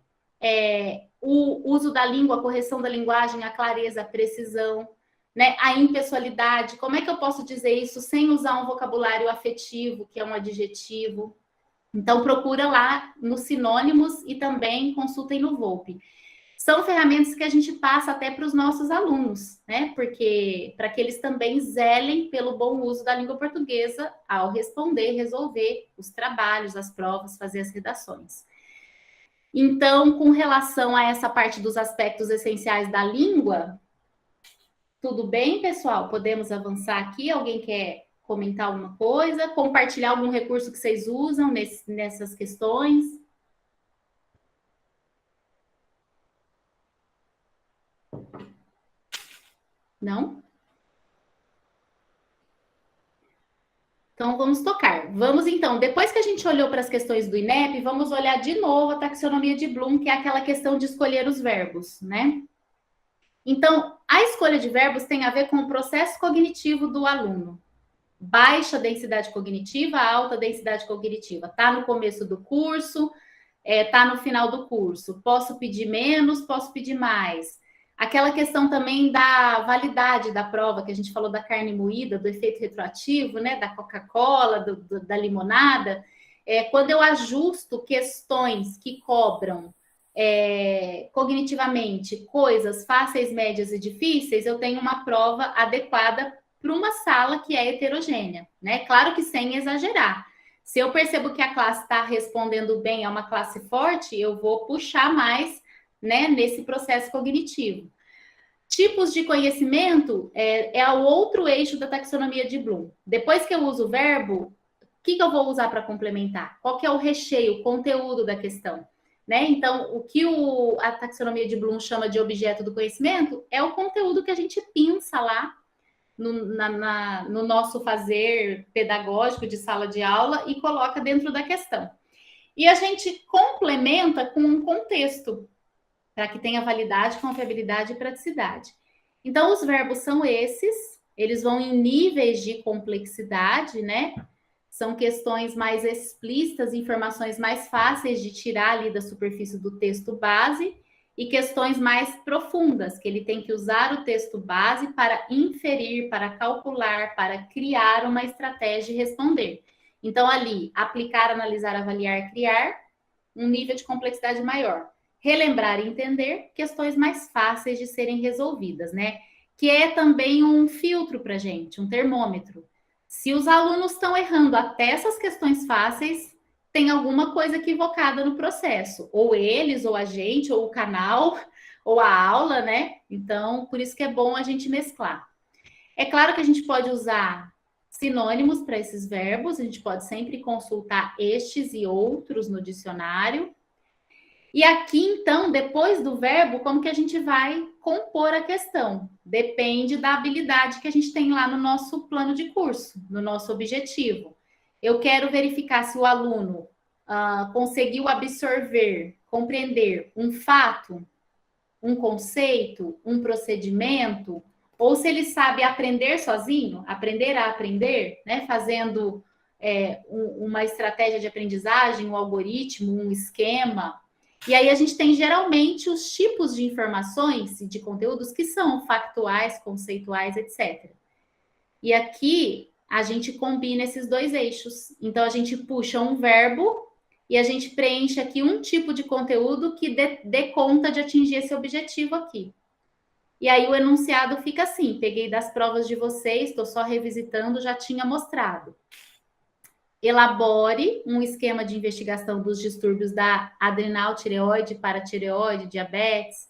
o uso da língua, a correção da linguagem, a clareza, a precisão, né? A impessoalidade. Como é que eu posso dizer isso sem usar um vocabulário afetivo, que é um adjetivo? Então, procura lá nos sinônimos e também consultem no VOLP. São ferramentas que a gente passa até para os nossos alunos, né? Porque para que eles também zelem pelo bom uso da língua portuguesa ao responder, resolver os trabalhos, as provas, fazer as redações. Então, com relação a essa parte dos aspectos essenciais da língua, tudo bem, pessoal? Podemos avançar aqui? Alguém quer comentar alguma coisa? Compartilhar algum recurso que vocês usam nessas questões? Não? Então, vamos tocar. Vamos, então, depois que a gente olhou para as questões do INEP, vamos olhar de novo a taxonomia de Bloom, que é aquela questão de escolher os verbos, né? Então, a escolha de verbos tem a ver com o processo cognitivo do aluno. Baixa densidade cognitiva, alta densidade cognitiva. Está no começo do curso, está no final do curso. Posso pedir menos, posso pedir mais. Aquela questão também da validade da prova, que a gente falou da carne moída, do efeito retroativo, né? Da Coca-Cola, da limonada. Quando eu ajusto questões que cobram cognitivamente coisas fáceis, médias e difíceis, eu tenho uma prova adequada para uma sala que é heterogênea, né? Claro que sem exagerar. Se eu percebo que a classe está respondendo bem a uma classe forte, eu vou puxar mais, né, nesse processo cognitivo. Tipos de conhecimento é o outro eixo da taxonomia de Bloom. Depois que eu uso o verbo, o que eu vou usar para complementar? Qual que é o recheio, o conteúdo da questão? Né? Então, o que a taxonomia de Bloom chama de objeto do conhecimento é o conteúdo que a gente pinça lá no nosso fazer pedagógico de sala de aula e coloca dentro da questão. E a gente complementa com um contexto, para que tenha validade, confiabilidade e praticidade. Então, os verbos são esses, eles vão em níveis de complexidade, né? São questões mais explícitas, informações mais fáceis de tirar ali da superfície do texto base, e questões mais profundas, que ele tem que usar o texto base para inferir, para calcular, para criar uma estratégia e responder. Então, ali, aplicar, analisar, avaliar, criar, um nível de complexidade maior. Relembrar e entender, questões mais fáceis de serem resolvidas, né? Que é também um filtro para a gente, um termômetro. Se os alunos estão errando até essas questões fáceis, tem alguma coisa equivocada no processo. Ou eles, ou a gente, ou o canal, ou a aula, né? Então, por isso que é bom a gente mesclar. É claro que a gente pode usar sinônimos para esses verbos, a gente pode sempre consultar estes e outros no dicionário. E aqui, então, depois do verbo, como que a gente vai compor a questão? Depende da habilidade que a gente tem lá no nosso plano de curso, no nosso objetivo. Eu quero verificar se o aluno conseguiu absorver, compreender um fato, um conceito, um procedimento, ou se ele sabe aprender sozinho, aprender a aprender, né, fazendo uma estratégia de aprendizagem, um algoritmo, um esquema. E aí a gente tem geralmente os tipos de informações e de conteúdos que são factuais, conceituais, etc. E aqui a gente combina esses dois eixos. Então a gente puxa um verbo e a gente preenche aqui um tipo de conteúdo que dê conta de atingir esse objetivo aqui. E aí o enunciado fica assim, peguei das provas de vocês, estou só revisitando, já tinha mostrado. Elabore um esquema de investigação dos distúrbios da adrenal, tireoide, paratireoide, diabetes,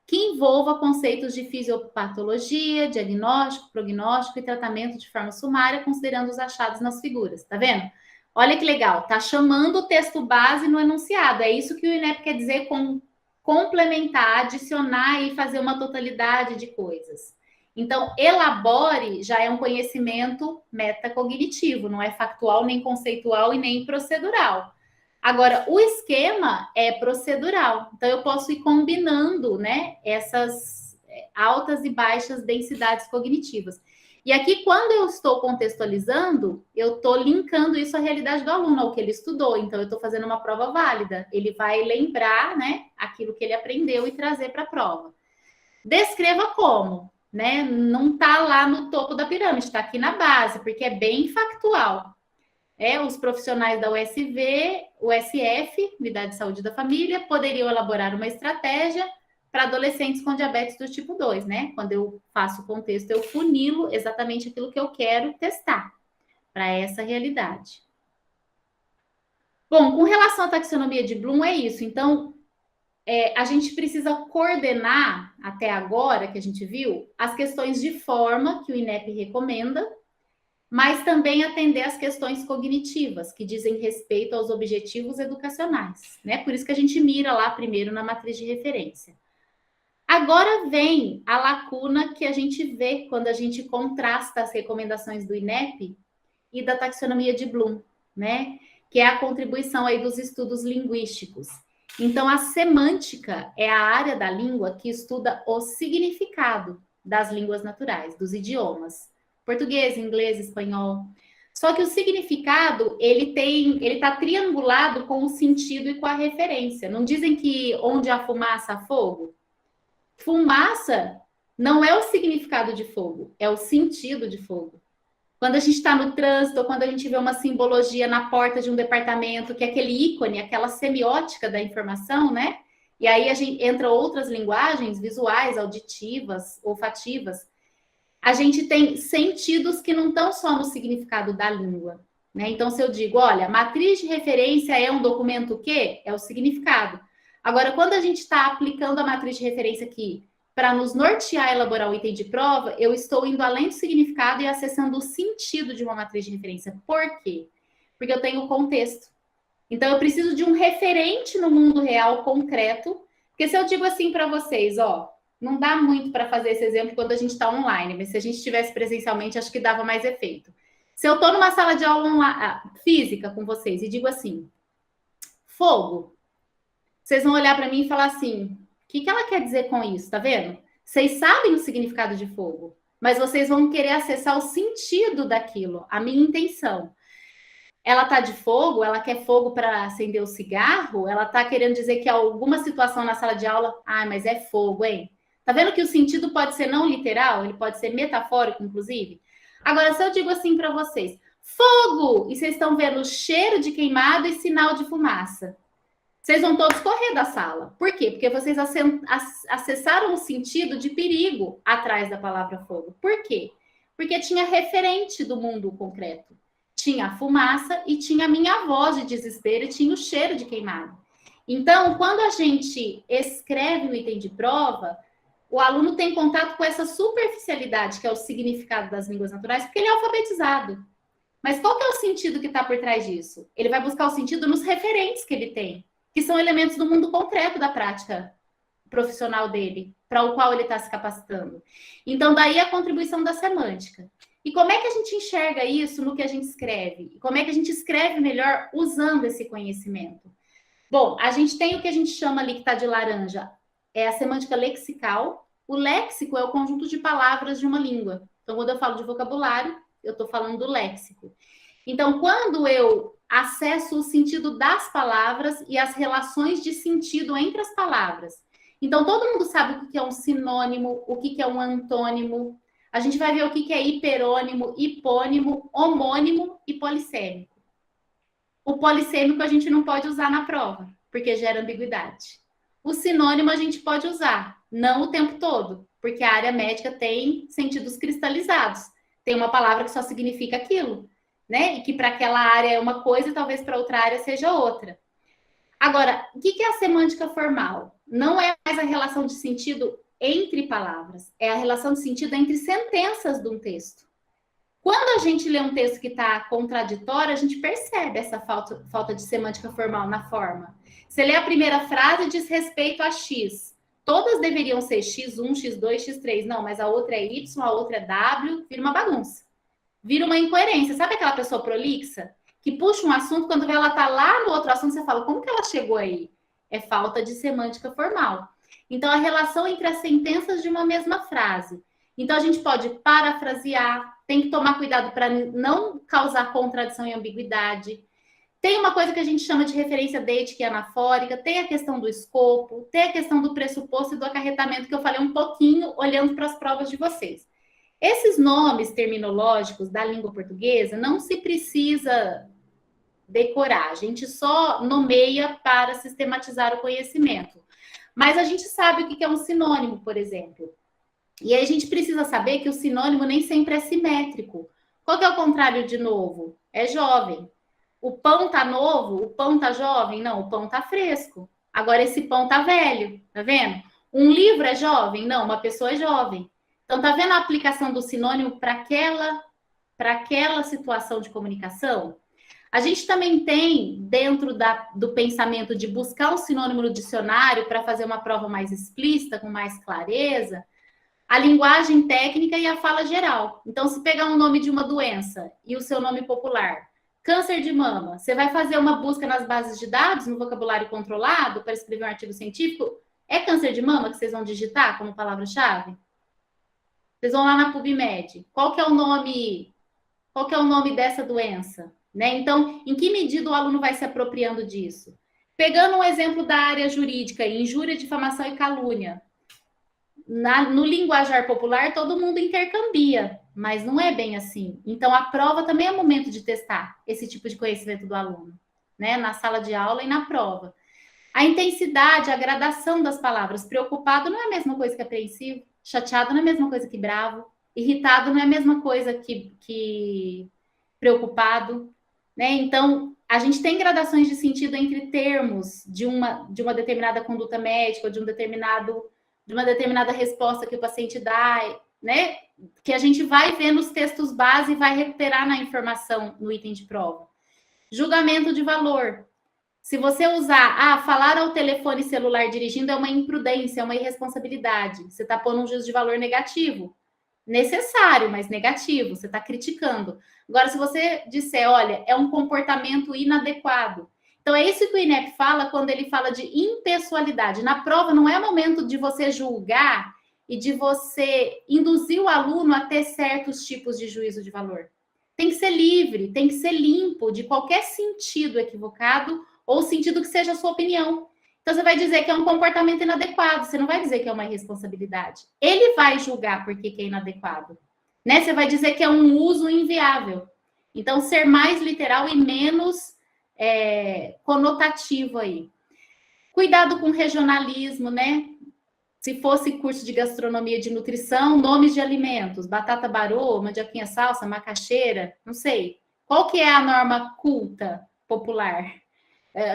que envolva conceitos de fisiopatologia, diagnóstico, prognóstico e tratamento de forma sumária, considerando os achados nas figuras. Tá vendo? Olha que legal, tá chamando o texto base no enunciado. É isso que o INEP quer dizer com complementar, adicionar e fazer uma totalidade de coisas. Então, elabore já é um conhecimento metacognitivo, não é factual, nem conceitual e nem procedural. Agora, o esquema é procedural. Então, eu posso ir combinando, né, essas altas e baixas densidades cognitivas. E aqui, quando eu estou contextualizando, eu estou linkando isso à realidade do aluno, ao que ele estudou. Então, eu estou fazendo uma prova válida. Ele vai lembrar, né, aquilo que ele aprendeu e trazer para a prova. Descreva como, né? Não está lá no topo da pirâmide, está aqui na base, porque é bem factual. Os profissionais da USV, USF, Unidade de Saúde da Família, poderiam elaborar uma estratégia para adolescentes com diabetes do tipo 2, né? Quando eu faço o contexto, eu funilo exatamente aquilo que eu quero testar para essa realidade. Bom, com relação à taxonomia de Bloom, é isso. Então, a gente precisa coordenar, até agora, que a gente viu, as questões de forma que o INEP recomenda, mas também atender às questões cognitivas, que dizem respeito aos objetivos educacionais, né? Por isso que a gente mira lá primeiro na matriz de referência. Agora vem a lacuna que a gente vê quando a gente contrasta as recomendações do INEP e da taxonomia de Bloom, né? Que é a contribuição aí dos estudos linguísticos. Então, a semântica é a área da língua que estuda o significado das línguas naturais, dos idiomas. Português, inglês, espanhol. Só que o significado, ele está triangulado com o sentido e com a referência. Não dizem que onde há fumaça, há fogo? Fumaça não é o significado de fogo, é o sentido de fogo. Quando a gente está no trânsito, ou quando a gente vê uma simbologia na porta de um departamento, que é aquele ícone, aquela semiótica da informação, né? E aí a gente entra outras linguagens visuais, auditivas, olfativas. A gente tem sentidos que não estão só no significado da língua, né? Então, se eu digo, olha, matriz de referência é um documento o quê? É o significado. Agora, quando a gente está aplicando a matriz de referência aqui para nos nortear e elaborar o item de prova, eu estou indo além do significado e acessando o sentido de uma matriz de referência. Por quê? Porque eu tenho contexto. Então, eu preciso de um referente no mundo real concreto, porque se eu digo assim para vocês, ó, não dá muito para fazer esse exemplo quando a gente está online, mas se a gente estivesse presencialmente, acho que dava mais efeito. Se eu estou numa sala de aula física com vocês e digo assim, fogo, vocês vão olhar para mim e falar assim, o que ela quer dizer com isso, tá vendo? Vocês sabem o significado de fogo, mas vocês vão querer acessar o sentido daquilo, a minha intenção. Ela tá de fogo, ela quer fogo para acender o cigarro, ela tá querendo dizer que alguma situação na sala de aula, mas é fogo, hein? Tá vendo que o sentido pode ser não literal, ele pode ser metafórico, inclusive? Agora, se eu digo assim para vocês, fogo, e vocês estão vendo cheiro de queimado e sinal de fumaça, vocês vão todos correr da sala. Por quê? Porque vocês acessaram o sentido de perigo atrás da palavra fogo. Por quê? Porque tinha referente do mundo concreto. Tinha a fumaça e tinha a minha voz de desespero e tinha o cheiro de queimado. Então, quando a gente escreve o item de prova, o aluno tem contato com essa superficialidade, que é o significado das línguas naturais, porque ele é alfabetizado. Mas qual que é o sentido que está por trás disso? Ele vai buscar o sentido nos referentes que ele tem, que são elementos do mundo concreto da prática profissional dele, para o qual ele está se capacitando. Então, daí a contribuição da semântica. E como é que a gente enxerga isso no que a gente escreve? Como é que a gente escreve melhor usando esse conhecimento? Bom, a gente tem o que a gente chama ali, que está de laranja, é a semântica lexical. O léxico é o conjunto de palavras de uma língua. Então, quando eu falo de vocabulário, eu estou falando do léxico. Então, quando eu acesso o sentido das palavras e as relações de sentido entre as palavras. Então, todo mundo sabe o que é um sinônimo, o que é um antônimo. A gente vai ver o que é hiperônimo, hipônimo, homônimo e polissêmico. O polissêmico a gente não pode usar na prova, porque gera ambiguidade. O sinônimo a gente pode usar, não o tempo todo, porque a área médica tem sentidos cristalizados. Tem uma palavra que só significa aquilo, né? E que para aquela área é uma coisa e talvez para outra área seja outra. Agora, o que é a semântica formal? Não é mais a relação de sentido entre palavras, é a relação de sentido entre sentenças de um texto. Quando a gente lê um texto que está contraditório, a gente percebe essa falta de semântica formal na forma. Você lê a primeira frase e diz respeito a X. Todas deveriam ser X1, X2, X3. Não, mas a outra é Y, a outra é W, vira uma bagunça. Vira uma incoerência. Sabe aquela pessoa prolixa? Que puxa um assunto, quando ela está lá no outro assunto, você fala, como que ela chegou aí? É falta de semântica formal. Então, a relação entre as sentenças de uma mesma frase. Então, a gente pode parafrasear, tem que tomar cuidado para não causar contradição e ambiguidade. Tem uma coisa que a gente chama de referência deite, que é anafórica, tem a questão do escopo, tem a questão do pressuposto e do acarretamento, que eu falei um pouquinho olhando para as provas de vocês. Esses nomes terminológicos da língua portuguesa não se precisa decorar, a gente só nomeia para sistematizar o conhecimento. Mas a gente sabe o que é um sinônimo, por exemplo. E aí a gente precisa saber que o sinônimo nem sempre é simétrico. Qual que é o contrário de novo? É jovem. O pão tá novo? O pão tá jovem? Não, o pão tá fresco. Agora esse pão tá velho, tá vendo? Um livro é jovem? Não, uma pessoa é jovem. Então tá vendo a aplicação do sinônimo para aquela situação de comunicação? A gente também tem, dentro do pensamento de buscar um sinônimo no dicionário para fazer uma prova mais explícita, com mais clareza, a linguagem técnica e a fala geral. Então, se pegar um nome de uma doença e o seu nome popular, câncer de mama, você vai fazer uma busca nas bases de dados, no vocabulário controlado, para escrever um artigo científico, é câncer de mama que vocês vão digitar como palavra-chave? Vocês vão lá na PubMed. Qual que é o nome dessa doença? Né? Então, em que medida o aluno vai se apropriando disso? Pegando um exemplo da área jurídica, injúria, difamação e calúnia. No linguajar popular, todo mundo intercambia, mas não é bem assim. Então, a prova também é momento de testar esse tipo de conhecimento do aluno, né? Na sala de aula e na prova. A intensidade, a gradação das palavras. Preocupado não é a mesma coisa que apreensivo. Chateado não é a mesma coisa que bravo. Irritado não é a mesma coisa que preocupado. Né? Então, a gente tem gradações de sentido entre termos de uma determinada conduta médica ou de um determinado de uma determinada resposta que o paciente dá, né? Que a gente vai ver nos textos base e vai recuperar na informação no item de prova. Julgamento de valor. Se você usar, falar ao telefone celular dirigindo é uma imprudência, é uma irresponsabilidade. Você está pondo um juízo de valor negativo. Necessário, mas negativo. Você está criticando. Agora, se você disser, olha, é um comportamento inadequado. Então, é isso que o INEP fala quando ele fala de impessoalidade. Na prova, não é momento de você julgar e de você induzir o aluno a ter certos tipos de juízo de valor. Tem que ser livre, tem que ser limpo de qualquer sentido equivocado ou sentido que seja a sua opinião. Então, você vai dizer que é um comportamento inadequado, você não vai dizer que é uma irresponsabilidade. Ele vai julgar por que é inadequado. Né? Você vai dizer que é um uso inviável. Então, ser mais literal e menos conotativo aí. Cuidado com regionalismo, né? Se fosse curso de gastronomia de nutrição, nomes de alimentos, batata barô, mandioquinha salsa, macaxeira, não sei. Qual que é a norma culta popular?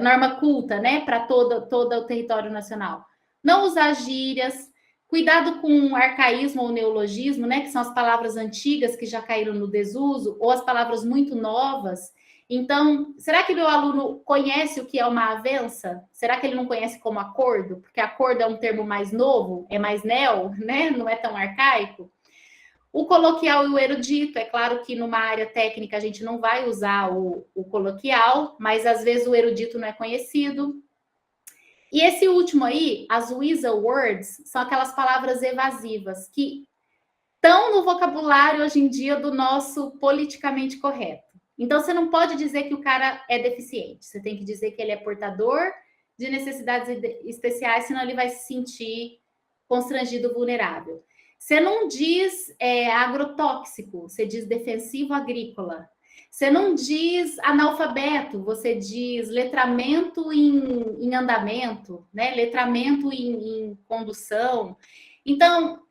Norma culta, né, para todo o território nacional. Não usar gírias, cuidado com arcaísmo ou neologismo, né, que são as palavras antigas que já caíram no desuso, ou as palavras muito novas. Então, será que meu aluno conhece o que é uma avença? Será que ele não conhece como acordo? Porque acordo é um termo mais novo, é mais neo, né, não é tão arcaico. O coloquial e o erudito, é claro que numa área técnica a gente não vai usar o coloquial, mas às vezes o erudito não é conhecido. E esse último aí, as weasel words, são aquelas palavras evasivas que estão no vocabulário hoje em dia do nosso politicamente correto. Então, você não pode dizer que o cara é deficiente, você tem que dizer que ele é portador de necessidades especiais, senão ele vai se sentir constrangido, vulnerável. Você não diz agrotóxico, você diz defensivo agrícola. Você não diz analfabeto, você diz letramento em andamento, né? Letramento em condução. Então,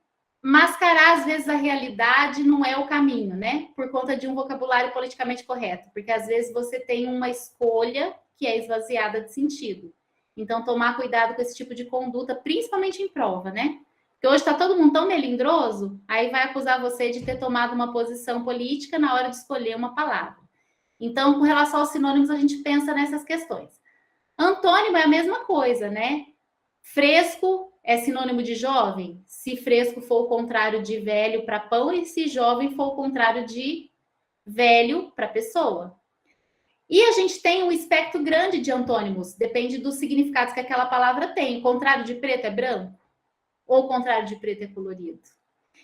mascarar, às vezes, a realidade não é o caminho, né? Por conta de um vocabulário politicamente correto. Porque, às vezes, você tem uma escolha que é esvaziada de sentido. Então, tomar cuidado com esse tipo de conduta, principalmente em prova, né? Porque hoje está todo mundo tão melindroso, aí vai acusar você de ter tomado uma posição política na hora de escolher uma palavra. Então, com relação aos sinônimos, a gente pensa nessas questões. Antônimo é a mesma coisa, né? Fresco é sinônimo de jovem, se fresco for o contrário de velho para pão e se jovem for o contrário de velho para pessoa. E a gente tem um espectro grande de antônimos, depende dos significados que aquela palavra tem. O contrário de preto é branco? Ou o contrário de preto é colorido?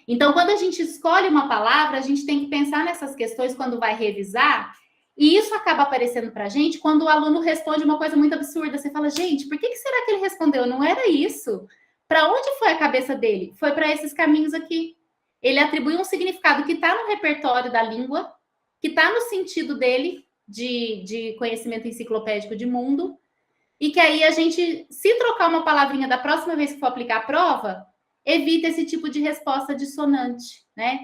Então, quando a gente escolhe uma palavra, a gente tem que pensar nessas questões quando vai revisar, e isso acaba aparecendo para a gente quando o aluno responde uma coisa muito absurda. Você fala, gente, por que será que ele respondeu? Não era isso. Para onde foi a cabeça dele? Foi para esses caminhos aqui. Ele atribui um significado que está no repertório da língua, que está no sentido dele de conhecimento enciclopédico de mundo, e que aí a gente, se trocar uma palavrinha da próxima vez que for aplicar a prova, evita esse tipo de resposta dissonante, né?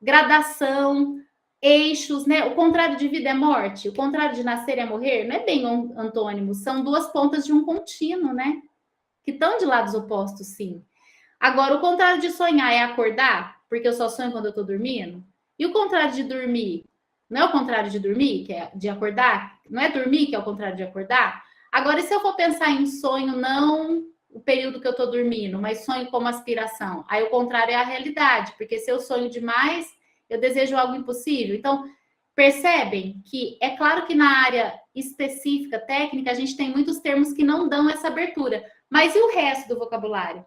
Gradação, eixos, né? O contrário de vida é morte, o contrário de nascer é morrer, não é bem antônimo, são duas pontas de um contínuo, né? Que estão de lados opostos, sim. Agora, o contrário de sonhar é acordar, porque eu só sonho quando eu estou dormindo. E o contrário de dormir? Não é o contrário de dormir, que é de acordar? Não é dormir que é o contrário de acordar? Agora, e se eu for pensar em sonho, não o período que eu estou dormindo, mas sonho como aspiração? Aí o contrário é a realidade, porque se eu sonho demais, eu desejo algo impossível. Então, percebem que é claro que na área específica, técnica, a gente tem muitos termos que não dão essa abertura. Mas e o resto do vocabulário?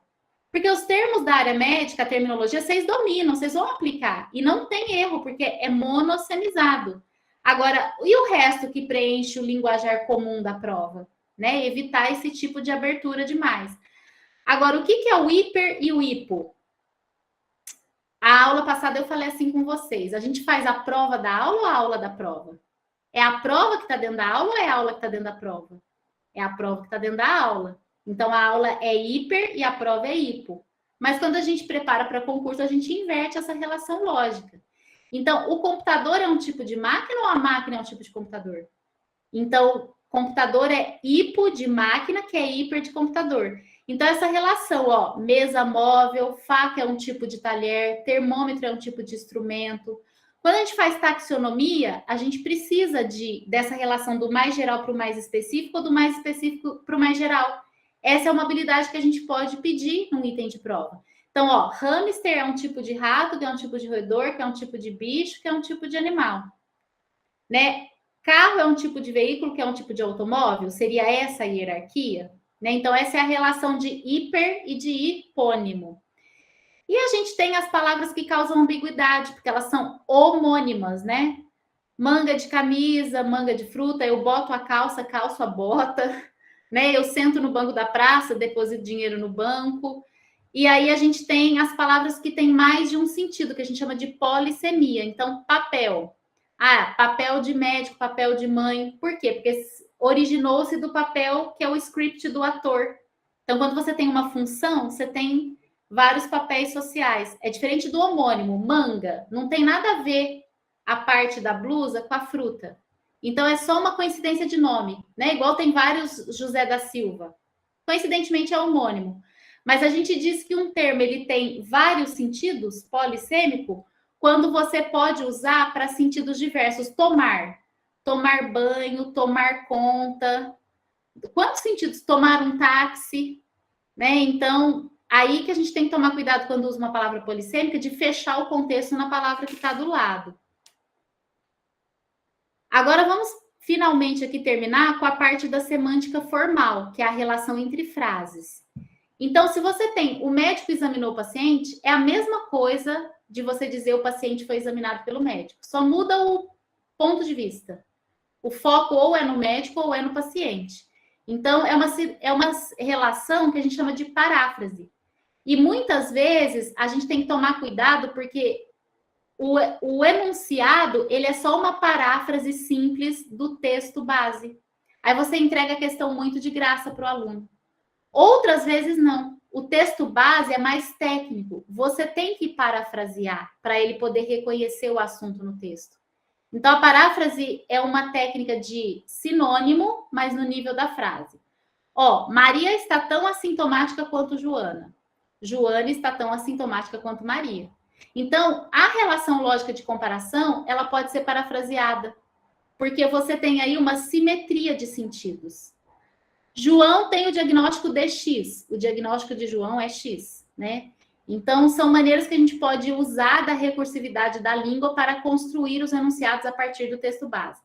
Porque os termos da área médica, a terminologia, vocês dominam, vocês vão aplicar. E não tem erro, porque é monossemizado. Agora, e o resto que preenche o linguajar comum da prova? Né? Evitar esse tipo de abertura demais. Agora, o que é o hiper e o hipo? A aula passada eu falei assim com vocês. A gente faz a prova da aula ou a aula da prova? É a prova que está dentro da aula ou é a aula que está dentro da prova? É a prova que está dentro da aula. Então, a aula é hiper e a prova é hipo. Mas quando a gente prepara para concurso, a gente inverte essa relação lógica. Então, o computador é um tipo de máquina ou a máquina é um tipo de computador? Então, computador é hipo de máquina, que é hiper de computador. Então, essa relação, ó, mesa móvel, faca é um tipo de talher, termômetro é um tipo de instrumento. Quando a gente faz taxonomia, a gente precisa dessa relação do mais geral para o mais específico ou do mais específico para o mais geral. Essa é uma habilidade que a gente pode pedir num item de prova. Então, ó, hamster é um tipo de rato, que é um tipo de roedor, que é um tipo de bicho, que é um tipo de animal. Né? Carro é um tipo de veículo, que é um tipo de automóvel? Seria essa a hierarquia? Né? Então, essa é a relação de hiper e de hipônimo. E a gente tem as palavras que causam ambiguidade, porque elas são homônimas, né? Manga de camisa, manga de fruta, eu boto a calça, calço a bota, né? Eu sento no banco da praça, deposito dinheiro no banco. E aí a gente tem as palavras que têm mais de um sentido, que a gente chama de polissemia. Então, papel. Ah, papel de médico, papel de mãe. Por quê? Porque originou-se do papel que é o script do ator. Então, quando você tem uma função, você tem vários papéis sociais. É diferente do homônimo, manga. Não tem nada a ver a parte da blusa com a fruta. Então, é só uma coincidência de nome, né? Igual tem vários José da Silva. Coincidentemente, é homônimo. Mas a gente diz que um termo ele tem vários sentidos, polissêmico, quando você pode usar para sentidos diversos. Tomar banho, tomar conta. Quantos sentidos? Tomar um táxi, né? Então, aí que a gente tem que tomar cuidado quando usa uma palavra polissêmica, de fechar o contexto na palavra que está do lado. Agora, vamos finalmente aqui terminar com a parte da semântica formal, que é a relação entre frases. Então, se você tem o médico examinou o paciente, é a mesma coisa de você dizer o paciente foi examinado pelo médico. Só muda o ponto de vista. O foco ou é no médico ou é no paciente. Então, é uma relação que a gente chama de paráfrase. E muitas vezes a gente tem que tomar cuidado porque o enunciado ele é só uma paráfrase simples do texto base. Aí você entrega a questão muito de graça para o aluno. Outras vezes não. O texto base é mais técnico. Você tem que parafrasear para ele poder reconhecer o assunto no texto. Então, a paráfrase é uma técnica de sinônimo, mas no nível da frase. Ó, Maria está tão assintomática quanto Joana. Joana está tão assintomática quanto Maria. Então, a relação lógica de comparação, ela pode ser parafraseada, porque você tem aí uma simetria de sentidos. João tem o diagnóstico de X, o diagnóstico de João é X, né? Então, são maneiras que a gente pode usar da recursividade da língua para construir os enunciados a partir do texto base.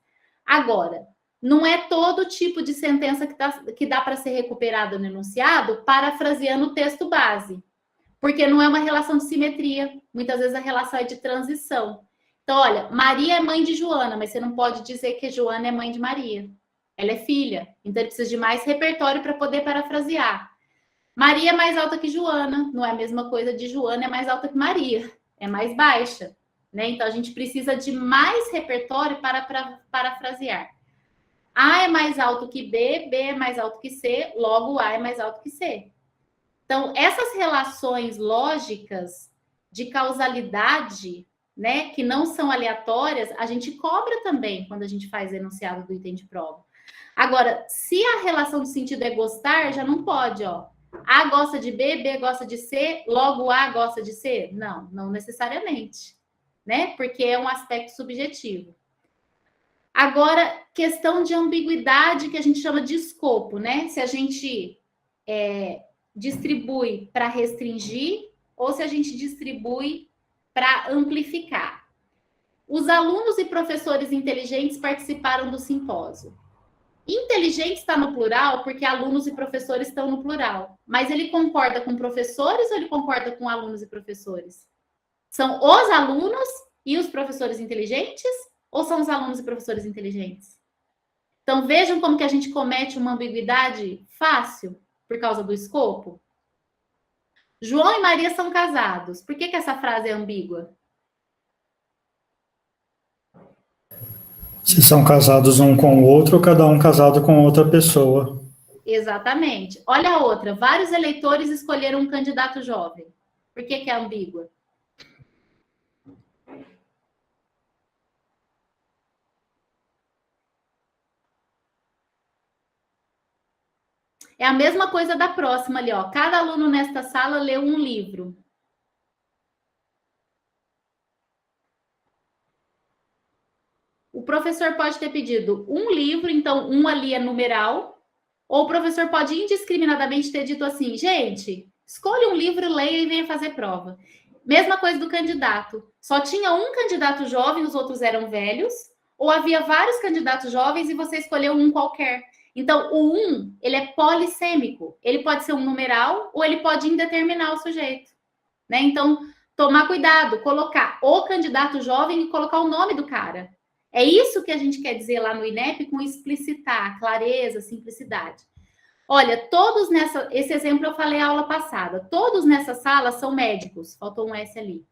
Agora, não é todo tipo de sentença que dá para ser recuperada no enunciado parafraseando o texto base, porque não é uma relação de simetria, muitas vezes a relação é de transição. Então, olha, Maria é mãe de Joana, mas você não pode dizer que Joana é mãe de Maria. Ela é filha, então ele precisa de mais repertório para poder parafrasear. Maria é mais alta que Joana, não é a mesma coisa de Joana é mais alta que Maria, é mais baixa, né? Então a gente precisa de mais repertório para parafrasear. A é mais alto que B, B é mais alto que C, logo A é mais alto que C. Então, essas relações lógicas de causalidade, né, que não são aleatórias, a gente cobra também quando a gente faz enunciado do item de prova. Agora, se a relação de sentido é gostar, já não pode, ó. A gosta de B, B gosta de C, logo A gosta de C? Não, não necessariamente, né? Porque é um aspecto subjetivo. Agora, questão de ambiguidade que a gente chama de escopo, né? Se a gente distribui para restringir ou se a gente distribui para amplificar. Os alunos e professores inteligentes participaram do simpósio. Inteligente está no plural porque alunos e professores estão no plural. Mas ele concorda com professores ou ele concorda com alunos e professores? São os alunos e os professores inteligentes ou são os alunos e professores inteligentes? Então, vejam como que a gente comete uma ambiguidade fácil por causa do escopo. João e Maria são casados. Por que essa frase é ambígua? Se são casados um com o outro, ou cada um casado com outra pessoa. Exatamente. Olha a outra. Vários eleitores escolheram um candidato jovem. Por que é ambígua? É a mesma coisa da próxima ali, ó. Cada aluno nesta sala leu um livro. O professor pode ter pedido um livro, então um ali é numeral, ou o professor pode indiscriminadamente ter dito assim, gente, escolha um livro, leia e venha fazer prova. Mesma coisa do candidato. Só tinha um candidato jovem, os outros eram velhos, ou havia vários candidatos jovens e você escolheu um qualquer. Então, o um, ele é polissêmico. Ele pode ser um numeral ou ele pode indeterminar o sujeito. Né? Então, tomar cuidado, colocar o candidato jovem e colocar o nome do cara. É isso que a gente quer dizer lá no INEP com explicitar, clareza, simplicidade. Olha, todos nessa... Esse exemplo eu falei a aula passada. Todos nessa sala são médicos. Faltou um S ali.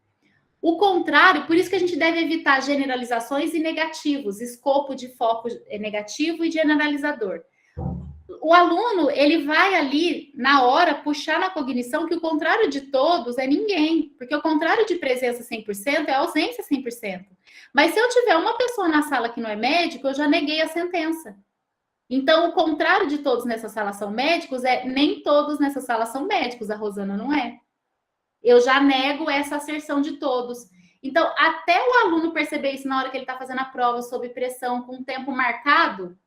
O contrário, por isso que a gente deve evitar generalizações e negativos, escopo de foco negativo e generalizador. O aluno, ele vai ali, na hora, puxar na cognição que o contrário de todos é ninguém, porque o contrário de presença 100% é ausência 100%. Mas se eu tiver uma pessoa na sala que não é médico, eu já neguei a sentença. Então, o contrário de todos nessa sala são médicos é nem todos nessa sala são médicos, a Rosana não é. Eu já nego essa asserção de todos. Então, até o aluno perceber isso na hora que ele está fazendo a prova sob pressão, com tempo marcado,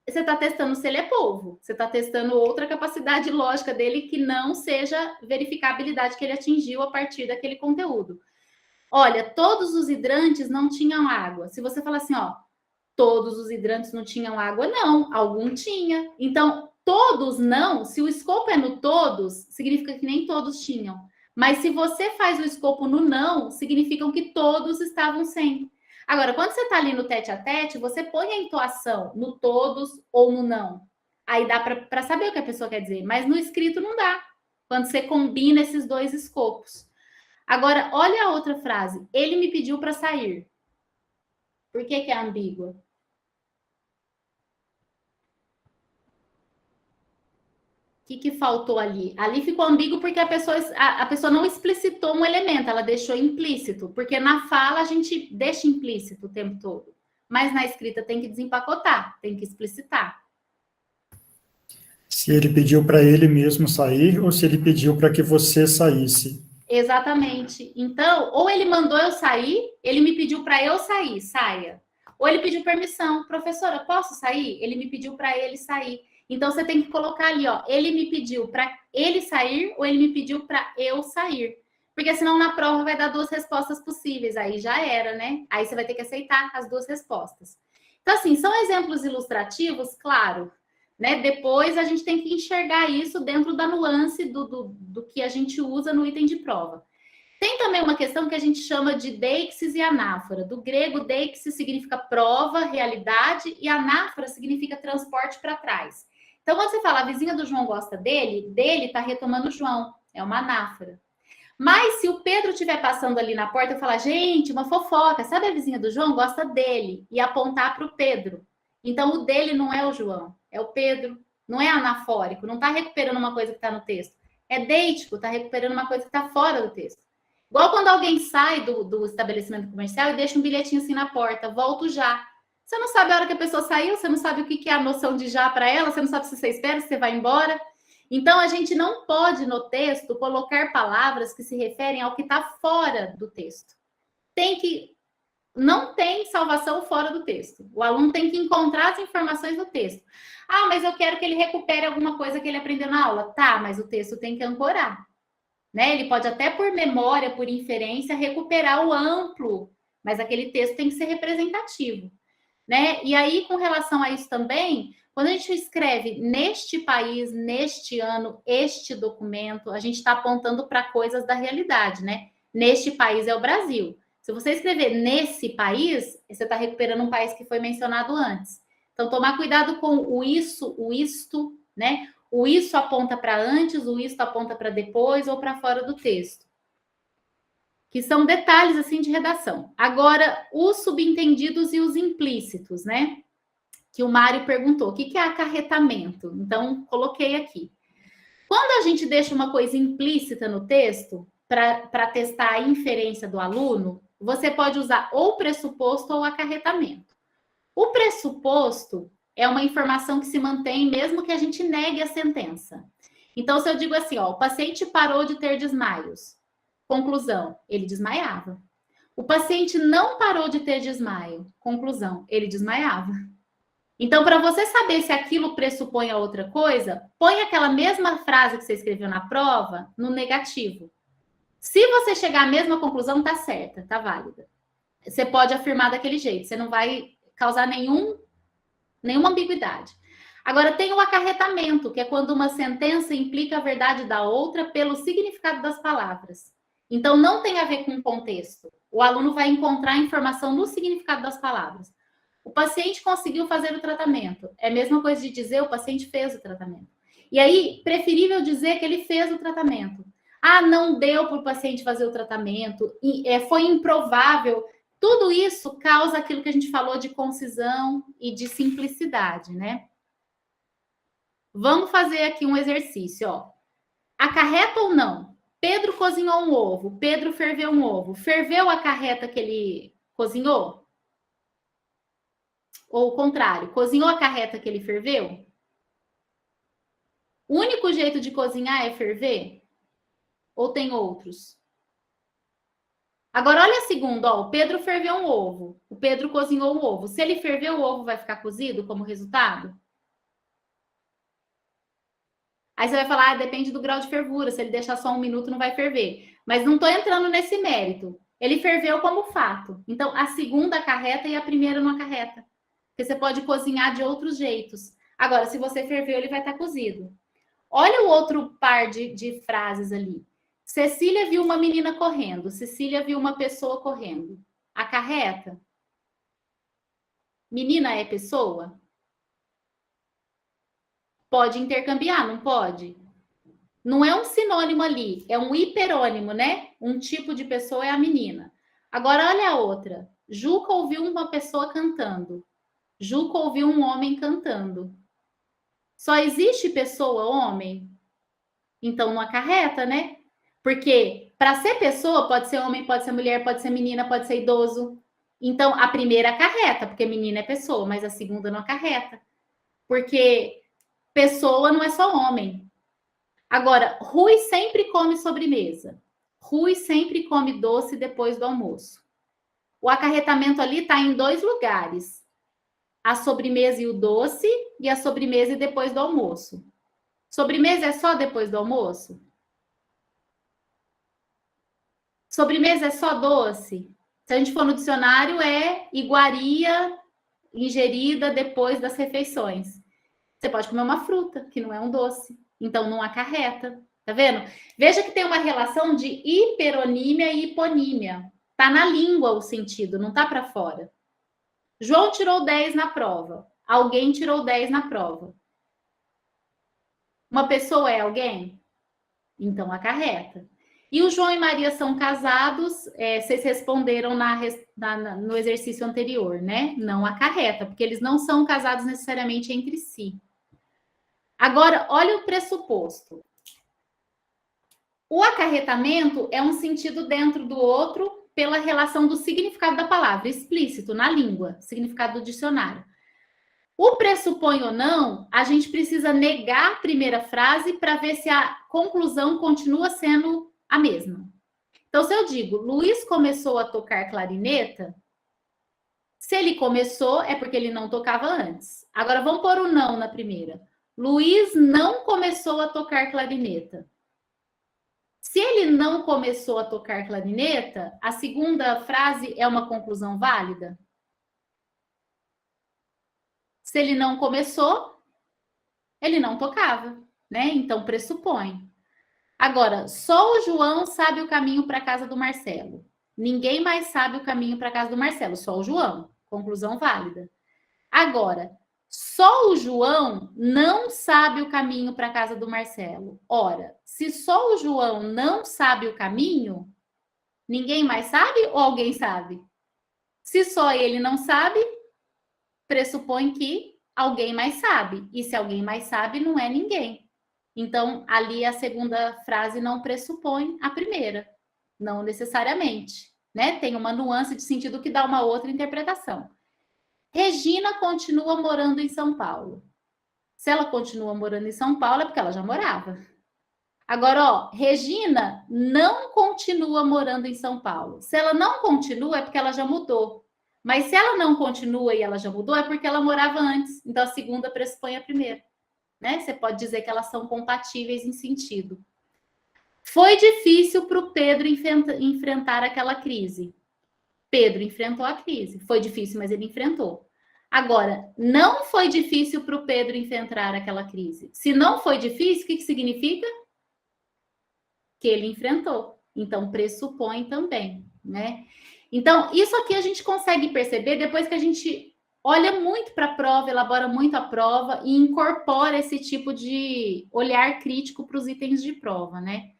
você está testando se ele é polvo. Você está testando outra capacidade lógica dele que não seja verificar a habilidade que ele atingiu a partir daquele conteúdo. Olha, todos os hidrantes não tinham água. Se você falar assim, ó, todos os hidrantes não tinham água, não. Algum tinha. Então, todos não, se o escopo é no todos, significa que nem todos tinham. Mas se você faz o escopo no não, significa que todos estavam sem. Agora, quando você está ali no tete a tete, você põe a entoação no todos ou no não. Aí dá para saber o que a pessoa quer dizer, mas no escrito não dá. Quando você combina esses dois escopos. Agora, olha a outra frase. Ele me pediu para sair. Por que é ambígua? O que faltou ali? Ali ficou ambíguo porque a pessoa não explicitou um elemento, ela deixou implícito. Porque na fala a gente deixa implícito o tempo todo. Mas na escrita tem que desempacotar, tem que explicitar. Se ele pediu para ele mesmo sair ou se ele pediu para que você saísse. Exatamente. Então, ou ele mandou eu sair, ele me pediu para eu sair, saia. Ou ele pediu permissão, professora, posso sair? Ele me pediu para ele sair. Então, você tem que colocar ali, ó, ele me pediu para ele sair ou ele me pediu para eu sair. Porque senão na prova vai dar duas respostas possíveis, aí já era, né? Aí você vai ter que aceitar as duas respostas. Então, assim, são exemplos ilustrativos, claro, né? Depois a gente tem que enxergar isso dentro da nuance do que a gente usa no item de prova. Tem também uma questão que a gente chama de deixis e anáfora. Do grego, deixis significa prova, realidade, e anáfora significa transporte para trás. Então, quando você fala, a vizinha do João gosta dele está retomando o João. É uma anáfora. Mas se o Pedro estiver passando ali na porta e falar, gente, uma fofoca, sabe a vizinha do João gosta dele? E apontar para o Pedro. Então, o dele não é o João, é o Pedro. Não é anafórico, não está recuperando uma coisa que está no texto. É deítico, está recuperando uma coisa que está fora do texto. Igual quando alguém sai do estabelecimento comercial e deixa um bilhetinho assim na porta, volto já. Você não sabe a hora que a pessoa saiu, você não sabe o que é a noção de já para ela, você não sabe se você espera, se você vai embora. Então, a gente não pode, no texto, colocar palavras que se referem ao que está fora do texto. Não tem salvação fora do texto. O aluno tem que encontrar as informações do texto. Ah, mas eu quero que ele recupere alguma coisa que ele aprendeu na aula. Tá, mas o texto tem que ancorar. Né? Ele pode até, por memória, por inferência, recuperar o amplo, mas aquele texto tem que ser representativo. Né? E aí, com relação a isso também, quando a gente escreve neste país, neste ano, este documento, a gente está apontando para coisas da realidade, né? Neste país é o Brasil. Se você escrever nesse país, você está recuperando um país que foi mencionado antes. Então, tomar cuidado com o isso, o isto, né? O isso aponta para antes, o isto aponta para depois ou para fora do texto. Que são detalhes, assim, de redação. Agora, os subentendidos e os implícitos, né? Que o Mário perguntou. O que é acarretamento? Então, coloquei aqui. Quando a gente deixa uma coisa implícita no texto, para testar a inferência do aluno, você pode usar ou pressuposto ou acarretamento. O pressuposto é uma informação que se mantém mesmo que a gente negue a sentença. Então, se eu digo assim, ó, o paciente parou de ter desmaios. Conclusão, ele desmaiava. O paciente não parou de ter desmaio. Conclusão, ele desmaiava. Então, para você saber se aquilo pressupõe a outra coisa, põe aquela mesma frase que você escreveu na prova no negativo. Se você chegar à mesma conclusão, tá certa, tá válida. Você pode afirmar daquele jeito, você não vai causar nenhuma ambiguidade. Agora, tem o acarretamento, que é quando uma sentença implica a verdade da outra pelo significado das palavras. Então, não tem a ver com o contexto. O aluno vai encontrar a informação no significado das palavras. O paciente conseguiu fazer o tratamento. É a mesma coisa de dizer o paciente fez o tratamento. E aí, preferível dizer que ele fez o tratamento. Ah, não deu para o paciente fazer o tratamento, foi improvável. Tudo isso causa aquilo que a gente falou de concisão e de simplicidade, né? Vamos fazer aqui um exercício, ó. Acarreta ou não? Pedro cozinhou um ovo, Pedro ferveu um ovo. Ferveu a carreta que ele cozinhou? Ou o contrário, cozinhou a carreta que ele ferveu? O único jeito de cozinhar é ferver? Ou tem outros? Agora, olha a segunda, ó. O Pedro ferveu um ovo. O Pedro cozinhou o ovo. Se ele ferveu, o ovo vai ficar cozido como resultado? Aí você vai falar, depende do grau de fervura. Se ele deixar só 1 minuto, não vai ferver. Mas não estou entrando nesse mérito. Ele ferveu como fato. Então, a segunda acarreta e a primeira não acarreta. Porque você pode cozinhar de outros jeitos. Agora, se você ferveu, ele vai estar cozido. Olha o outro par de frases ali. Cecília viu uma menina correndo. Cecília viu uma pessoa correndo. Acarreta? Menina é pessoa? Pode intercambiar, não pode? Não é um sinônimo ali, é um hiperônimo, né? Um tipo de pessoa é a menina. Agora, olha a outra. Juca ouviu uma pessoa cantando. Juca ouviu um homem cantando. Só existe pessoa homem? Então não acarreta, né? Porque para ser pessoa, pode ser homem, pode ser mulher, pode ser menina, pode ser idoso. Então a primeira acarreta, porque menina é pessoa, mas a segunda não acarreta. Porque pessoa não é só homem. Agora, Rui sempre come sobremesa. Rui sempre come doce depois do almoço. O acarretamento ali está em 2 lugares. A sobremesa e o doce, e a sobremesa e depois do almoço. Sobremesa é só depois do almoço? Sobremesa é só doce? Se a gente for no dicionário, é iguaria ingerida depois das refeições. Você pode comer uma fruta, que não é um doce. Então, não acarreta. Tá vendo? Veja que tem uma relação de hiperonímia e hiponímia. Tá na língua o sentido, não tá para fora. João tirou 10 na prova. Alguém tirou 10 na prova. Uma pessoa é alguém? Então, acarreta. E o João e Maria são casados, vocês responderam no exercício anterior, né? Não acarreta, porque eles não são casados necessariamente entre si. Agora, olha o pressuposto. O acarretamento é um sentido dentro do outro pela relação do significado da palavra, explícito, na língua, significado do dicionário. O pressupõe ou não, a gente precisa negar a primeira frase para ver se a conclusão continua sendo a mesma. Então, se eu digo, Luiz começou a tocar clarineta, se ele começou, é porque ele não tocava antes. Agora, vamos pôr o não na primeira. Luiz não começou a tocar clarineta. Se ele não começou a tocar clarineta, a segunda frase é uma conclusão válida? Se ele não começou, ele não tocava, né? Então, pressupõe. Agora, só o João sabe o caminho para a casa do Marcelo. Ninguém mais sabe o caminho para a casa do Marcelo, só o João. Conclusão válida. Agora, só o João não sabe o caminho para a casa do Marcelo. Ora, se só o João não sabe o caminho, ninguém mais sabe ou alguém sabe? Se só ele não sabe, pressupõe que alguém mais sabe. E se alguém mais sabe, não é ninguém. Então, ali a segunda frase não pressupõe a primeira. Não necessariamente, né? Tem uma nuance de sentido que dá uma outra interpretação. Regina continua morando em São Paulo. Se ela continua morando em São Paulo, é porque ela já morava. Agora, ó, Regina não continua morando em São Paulo. Se ela não continua, é porque ela já mudou. Mas se ela não continua e ela já mudou, é porque ela morava antes. Então, a segunda pressupõe a primeira. Né? Você pode dizer que elas são compatíveis em sentido. Foi difícil para o Pedro enfrentar aquela crise. Pedro enfrentou a crise. Foi difícil, mas ele enfrentou. Agora, não foi difícil para o Pedro enfrentar aquela crise. Se não foi difícil, o que significa? Que ele enfrentou. Então, pressupõe também, né? Então, isso aqui a gente consegue perceber depois que a gente olha muito para a prova, elabora muito a prova e incorpora esse tipo de olhar crítico para os itens de prova, né?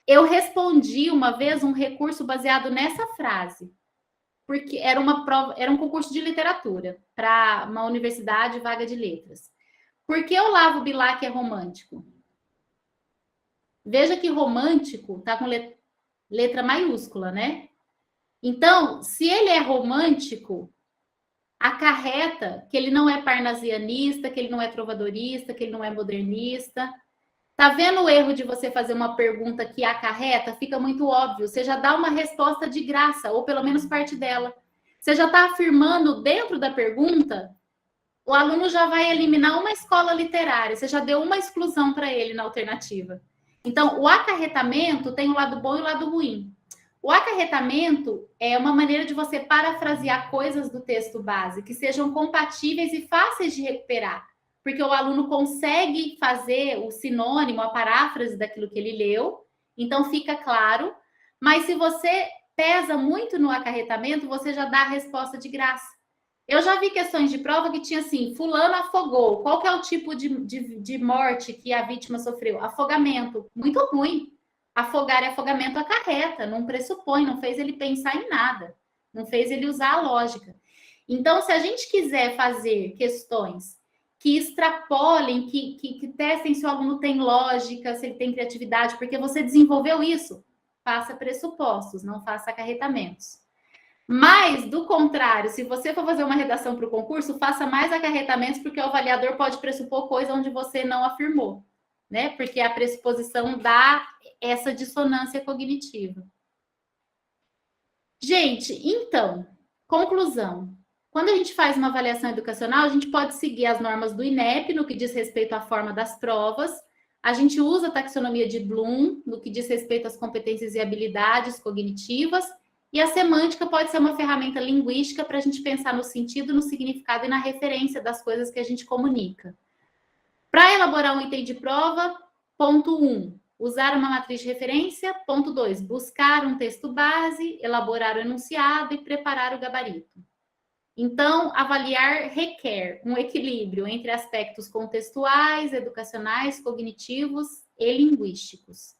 Eu respondi uma vez um recurso baseado nessa frase, porque era uma prova, era um concurso de literatura para uma universidade vaga de letras. Por que Olavo Bilac é romântico? Veja que romântico está com letra maiúscula, né? Então, se ele é romântico, acarreta que ele não é parnasianista, que ele não é trovadorista, que ele não é modernista. Tá vendo o erro de você fazer uma pergunta que acarreta? Fica muito óbvio. Você já dá uma resposta de graça, ou pelo menos parte dela. Você já está afirmando dentro da pergunta, o aluno já vai eliminar uma escola literária. Você já deu uma exclusão para ele na alternativa. Então, o acarretamento tem o lado bom e o lado ruim. O acarretamento é uma maneira de você parafrasear coisas do texto base que sejam compatíveis e fáceis de recuperar, porque o aluno consegue fazer o sinônimo, a paráfrase daquilo que ele leu, então fica claro, mas se você pesa muito no acarretamento, você já dá a resposta de graça. Eu já vi questões de prova que tinha assim, fulano afogou, qual que é o tipo de morte que a vítima sofreu? Afogamento, muito ruim. Afogar e afogamento acarreta, não pressupõe, não fez ele pensar em nada, não fez ele usar a lógica. Então, se a gente quiser fazer questões que extrapolem, que testem se o aluno tem lógica, se ele tem criatividade, porque você desenvolveu isso, faça pressupostos, não faça acarretamentos. Mas, do contrário, se você for fazer uma redação para o concurso, faça mais acarretamentos, porque o avaliador pode pressupor coisa onde você não afirmou, né? Porque a pressuposição dá essa dissonância cognitiva. Gente, então, conclusão. Quando a gente faz uma avaliação educacional, a gente pode seguir as normas do INEP no que diz respeito à forma das provas. A gente usa a taxonomia de Bloom no que diz respeito às competências e habilidades cognitivas. E a semântica pode ser uma ferramenta linguística para a gente pensar no sentido, no significado e na referência das coisas que a gente comunica. Para elaborar um item de prova, ponto 1, usar uma matriz de referência. Ponto 2, buscar um texto base, elaborar o enunciado e preparar o gabarito. Então, avaliar requer um equilíbrio entre aspectos contextuais, educacionais, cognitivos e linguísticos.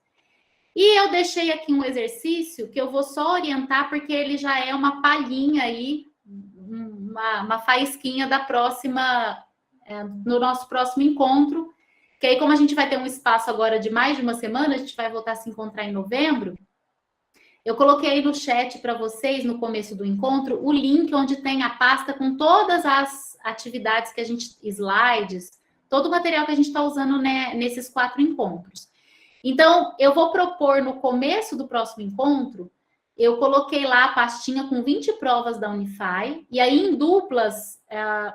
E eu deixei aqui um exercício que eu vou só orientar, porque ele já é uma palhinha aí, uma faísquinha da próxima, no nosso próximo encontro, que aí como a gente vai ter um espaço agora de mais de uma semana, a gente vai voltar a se encontrar em novembro, eu coloquei aí no chat para vocês, no começo do encontro, o link onde tem a pasta com todas as atividades que a gente, slides, todo o material que a gente está usando, né, nesses 4 encontros. Então, eu vou propor no começo do próximo encontro, eu coloquei lá a pastinha com 20 provas da Unify, e aí em duplas,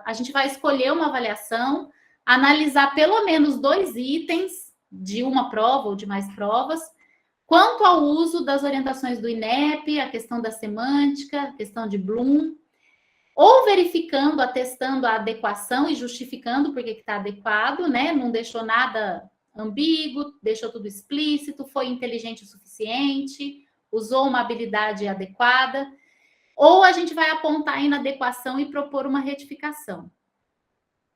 a gente vai escolher uma avaliação, analisar pelo menos 2 itens de uma prova ou de mais provas, quanto ao uso das orientações do INEP, a questão da semântica, a questão de Bloom, ou verificando, atestando a adequação e justificando porque que está adequado, né? Não deixou nada ambíguo, deixou tudo explícito, foi inteligente o suficiente, usou uma habilidade adequada, ou a gente vai apontar a inadequação e propor uma retificação.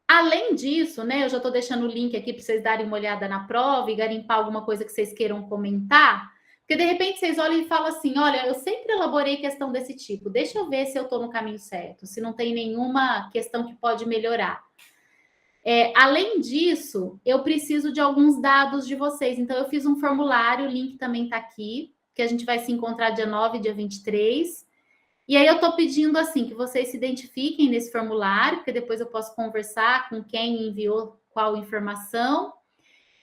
Além disso, né, eu já estou deixando o link aqui para vocês darem uma olhada na prova e garimpar alguma coisa que vocês queiram comentar, porque de repente vocês olham e falam assim, olha, eu sempre elaborei questão desse tipo, deixa eu ver se eu estou no caminho certo, se não tem nenhuma questão que pode melhorar. Além disso, eu preciso de alguns dados de vocês. Então, eu fiz um formulário, o link também está aqui, que a gente vai se encontrar dia 9 e dia 23. E aí eu estou pedindo assim que vocês se identifiquem nesse formulário, porque depois eu posso conversar com quem enviou qual informação.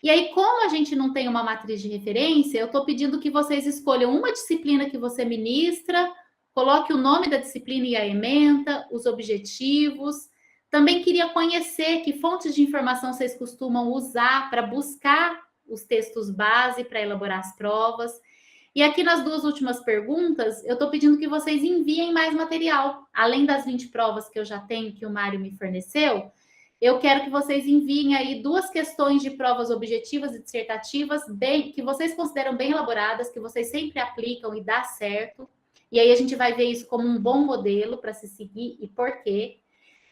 E aí, como a gente não tem uma matriz de referência, eu estou pedindo que vocês escolham uma disciplina que você ministra, coloque o nome da disciplina e a ementa, os objetivos. Também queria conhecer que fontes de informação vocês costumam usar para buscar os textos base para elaborar as provas. E aqui nas 2 últimas perguntas, eu estou pedindo que vocês enviem mais material. Além das 20 provas que eu já tenho, que o Mário me forneceu, eu quero que vocês enviem aí 2 questões de provas objetivas e dissertativas que vocês consideram bem elaboradas, que vocês sempre aplicam e dá certo. E aí a gente vai ver isso como um bom modelo para se seguir e por quê.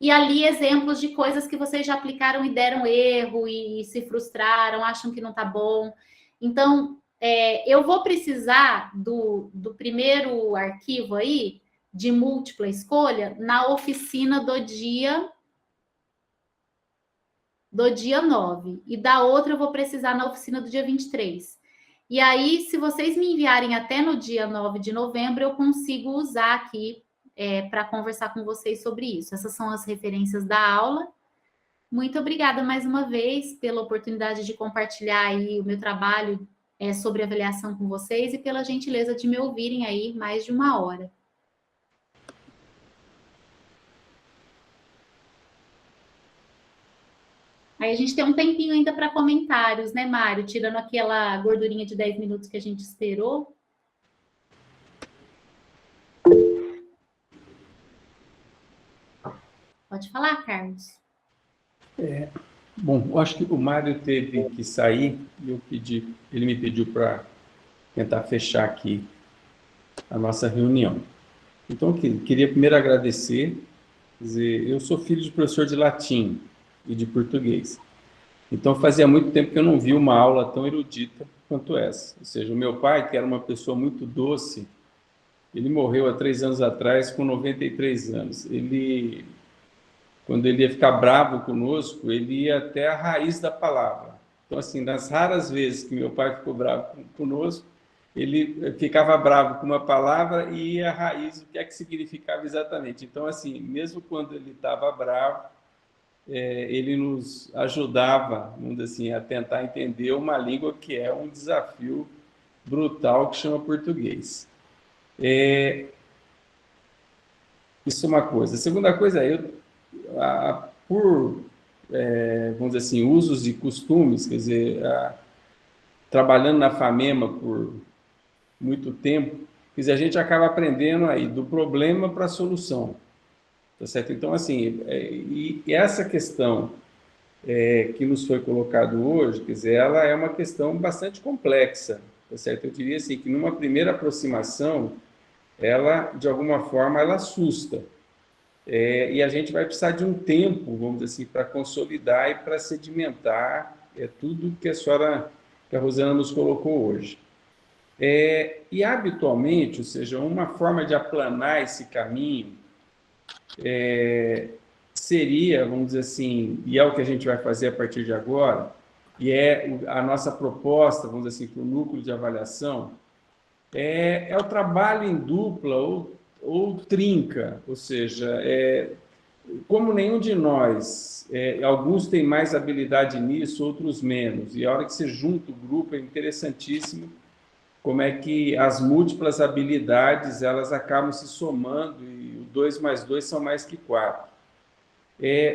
E ali exemplos de coisas que vocês já aplicaram e deram erro e se frustraram, acham que não está bom. Então, eu vou precisar do primeiro arquivo aí, de múltipla escolha, na oficina do dia 9. E da outra eu vou precisar na oficina do dia 23. E aí, se vocês me enviarem até no dia 9 de novembro, eu consigo usar aqui para conversar com vocês sobre isso. Essas são as referências da aula. Muito obrigada mais uma vez pela oportunidade de compartilhar aí o meu trabalho sobre avaliação com vocês e pela gentileza de me ouvirem aí mais de 1 hora. Aí a gente tem um tempinho ainda para comentários, né, Mário? Tirando aquela gordurinha de 10 minutos que a gente esperou. Pode falar, Carlos. Bom, eu acho que o Mário teve que sair e ele me pediu para tentar fechar aqui a nossa reunião. Então, eu queria primeiro agradecer. Quer dizer, eu sou filho de professor de latim e de português. Então, fazia muito tempo que eu não vi uma aula tão erudita quanto essa. Ou seja, o meu pai, que era uma pessoa muito doce, ele morreu há 3 anos atrás com 93 anos. Quando ele ia ficar bravo conosco, ele ia até a raiz da palavra. Então, assim, nas raras vezes que meu pai ficou bravo conosco, ele ficava bravo com uma palavra e ia à raiz, o que é que significava exatamente. Então, assim, mesmo quando ele estava bravo, ele nos ajudava, vamos dizer assim, a tentar entender uma língua que é um desafio brutal, que chama português. Isso é uma coisa. A segunda coisa vamos dizer assim, usos e costumes, quer dizer, trabalhando na FAMEMA por muito tempo, quer dizer, a gente acaba aprendendo aí do problema para a solução, tá certo? Então, assim, e essa questão que nos foi colocado hoje, quer dizer, ela é uma questão bastante complexa, tá certo? Eu diria assim, que numa primeira aproximação, ela, de alguma forma, ela assusta. E a gente vai precisar de um tempo, vamos dizer assim, para consolidar e para sedimentar tudo que a Rosana nos colocou hoje. E habitualmente, ou seja, uma forma de aplanar esse caminho seria, vamos dizer assim, e é o que a gente vai fazer a partir de agora, e é a nossa proposta, vamos dizer assim, para o núcleo de avaliação, é o trabalho em dupla ou trinca, ou seja, como nenhum de nós, alguns têm mais habilidade nisso, outros menos, e a hora que você junta o grupo é interessantíssimo como é que as múltiplas habilidades elas acabam se somando e o 2 mais 2 são mais que 4.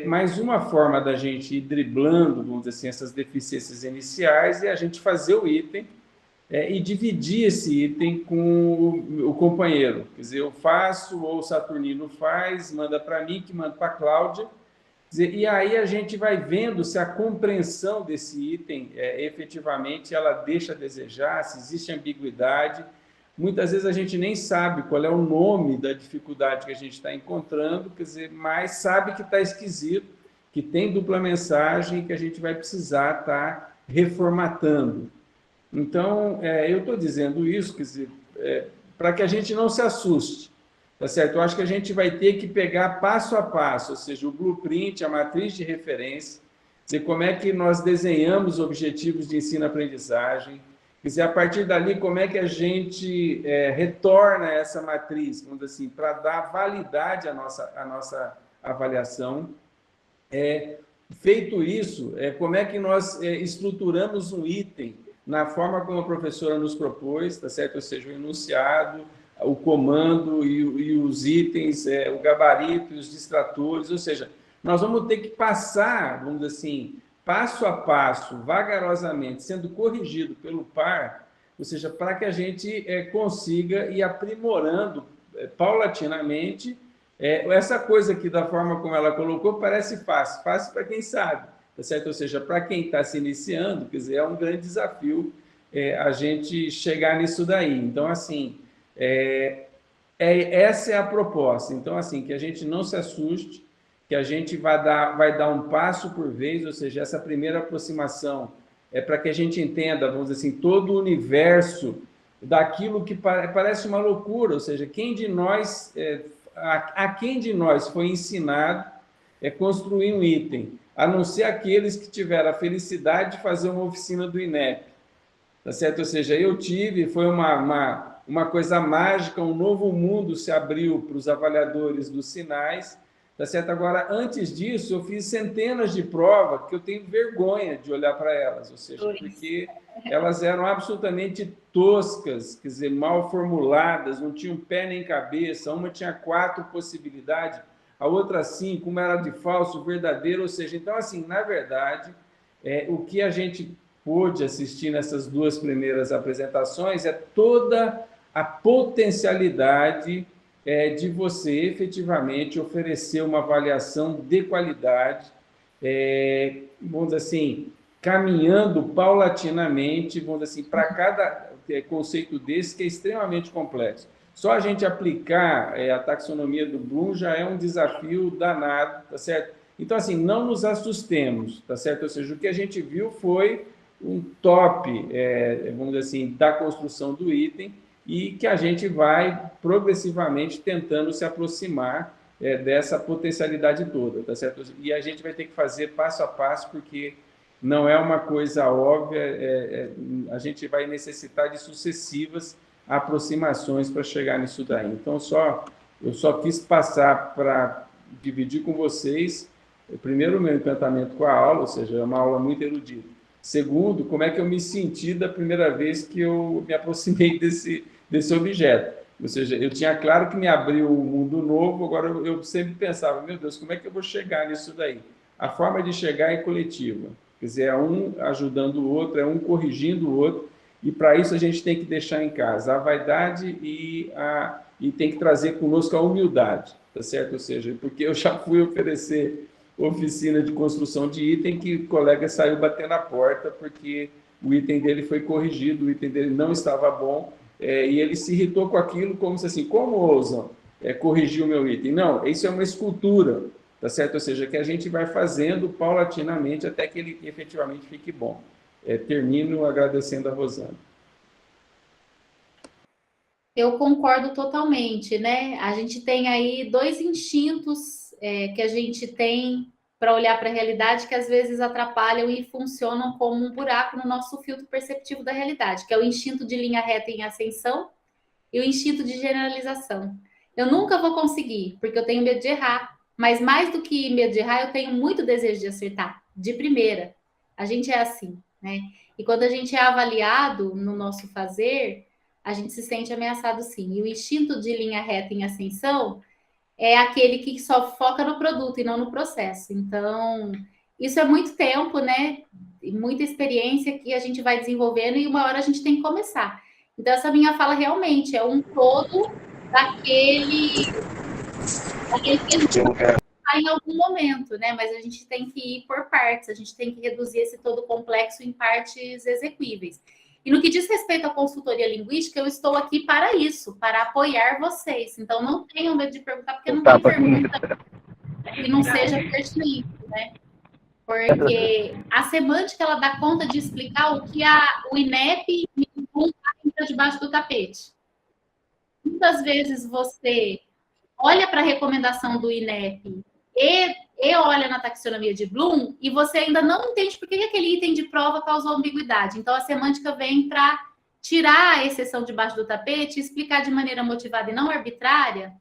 Mas uma forma da gente ir driblando, vamos dizer assim, essas deficiências iniciais é a gente fazer o item e dividir esse item com o companheiro. Quer dizer, eu faço, ou o Saturnino faz, manda para mim, que manda para a Cláudia. Quer dizer, e aí a gente vai vendo se a compreensão desse item, efetivamente, ela deixa a desejar, se existe ambiguidade. Muitas vezes a gente nem sabe qual é o nome da dificuldade que a gente está encontrando, quer dizer, mas sabe que está esquisito, que tem dupla mensagem e que a gente vai precisar estar reformatando. Então, eu estou dizendo isso, quer dizer, para que a gente não se assuste, tá certo? Eu acho que a gente vai ter que pegar passo a passo, ou seja, o blueprint, a matriz de referência, dizer como é que nós desenhamos objetivos de ensino-aprendizagem, Quer dizer, a partir dali, como é que a gente retorna essa matriz, vamos dizer assim, para dar validade à nossa avaliação. Feito isso, como é que nós estruturamos um item na forma como a professora nos propôs, tá certo? Ou seja, o enunciado, o comando e os itens, o gabarito, os distratores, ou seja, nós vamos ter que passar, vamos dizer assim, passo a passo, vagarosamente, sendo corrigido pelo par, ou seja, para que a gente consiga ir aprimorando paulatinamente. Essa coisa aqui, da forma como ela colocou, parece fácil para quem sabe, tá certo? Ou seja, para quem está se iniciando, quer dizer, é um grande desafio a gente chegar nisso daí. Então, assim, essa é a proposta. Então, assim, que a gente não se assuste, que a gente vai dar um passo por vez, ou seja, essa primeira aproximação é para que a gente entenda, vamos dizer assim, todo o universo daquilo que parece uma loucura, ou seja, quem de nós foi ensinado construir um item, a não ser aqueles que tiveram a felicidade de fazer uma oficina do INEP, tá certo? Ou seja, eu tive, foi uma coisa mágica, um novo mundo se abriu para os avaliadores dos sinais, tá certo? Agora, antes disso, eu fiz centenas de provas que eu tenho vergonha de olhar para elas, ou seja, porque elas eram absolutamente toscas, quer dizer, mal formuladas, não tinham pé nem cabeça, uma tinha 4 possibilidades, a outra 5, uma era de falso, verdadeiro, ou seja, então, assim, na verdade, o que a gente pôde assistir nessas 2 primeiras apresentações é toda a potencialidade de você efetivamente oferecer uma avaliação de qualidade, vamos dizer assim, caminhando paulatinamente, vamos dizer assim, para cada conceito desse que é extremamente complexo. Só a gente aplicar a taxonomia do Bloom já é um desafio danado, tá certo? Então, assim, não nos assustemos, tá certo? Ou seja, o que a gente viu foi um top, vamos dizer assim, da construção do item, e que a gente vai progressivamente tentando se aproximar dessa potencialidade toda, tá certo? E a gente vai ter que fazer passo a passo, porque não é uma coisa óbvia, a gente vai necessitar de sucessivas aproximações para chegar nisso daí. Então, eu só quis passar para dividir com vocês, primeiro, o meu encantamento com a aula, ou seja, é uma aula muito erudita. Segundo, como é que eu me senti da primeira vez que eu me aproximei desse objeto. Ou seja, eu tinha claro que me abriu um mundo novo, agora eu sempre pensava, meu Deus, como é que eu vou chegar nisso daí? A forma de chegar é coletiva, quer dizer, é um ajudando o outro, é um corrigindo o outro, e para isso a gente tem que deixar em casa a vaidade e tem que trazer conosco a humildade, tá certo? Ou seja, porque eu já fui oferecer oficina de construção de item que o colega saiu bater na porta porque o item dele foi corrigido, o item dele não estava bom, e ele se irritou com aquilo, como se assim, como ousam corrigir o meu item? Não, isso é uma escultura, tá certo? Ou seja, que a gente vai fazendo paulatinamente até que ele efetivamente fique bom. Termino agradecendo a Rosana. Eu concordo totalmente, né? A gente tem aí 2 instintos que a gente tem para olhar para a realidade que às vezes atrapalham e funcionam como um buraco no nosso filtro perceptivo da realidade, que é o instinto de linha reta em ascensão e o instinto de generalização. Eu nunca vou conseguir, porque eu tenho medo de errar, mas mais do que medo de errar, eu tenho muito desejo de acertar, de primeira. A gente é assim, né? E quando a gente é avaliado no nosso fazer, a gente se sente ameaçado sim. E o instinto de linha reta em ascensão é aquele que só foca no produto e não no processo. Então, isso é muito tempo, né? E muita experiência que a gente vai desenvolvendo e uma hora a gente tem que começar. Então, essa minha fala realmente é um todo daquele que em algum momento, né? Mas a gente tem que ir por partes, a gente tem que reduzir esse todo complexo em partes execuíveis. E no que diz respeito à consultoria linguística, eu estou aqui para isso, para apoiar vocês. Então, não tenham medo de perguntar, porque não tem pergunta que não seja pertinente, né? Porque a semântica, ela dá conta de explicar o que o INEP entra debaixo do tapete. Muitas vezes você olha para a recomendação do INEP e olha na taxonomia de Bloom e você ainda não entende por que aquele item de prova causou ambiguidade. Então, a semântica vem para tirar a exceção debaixo do tapete, explicar de maneira motivada e não arbitrária,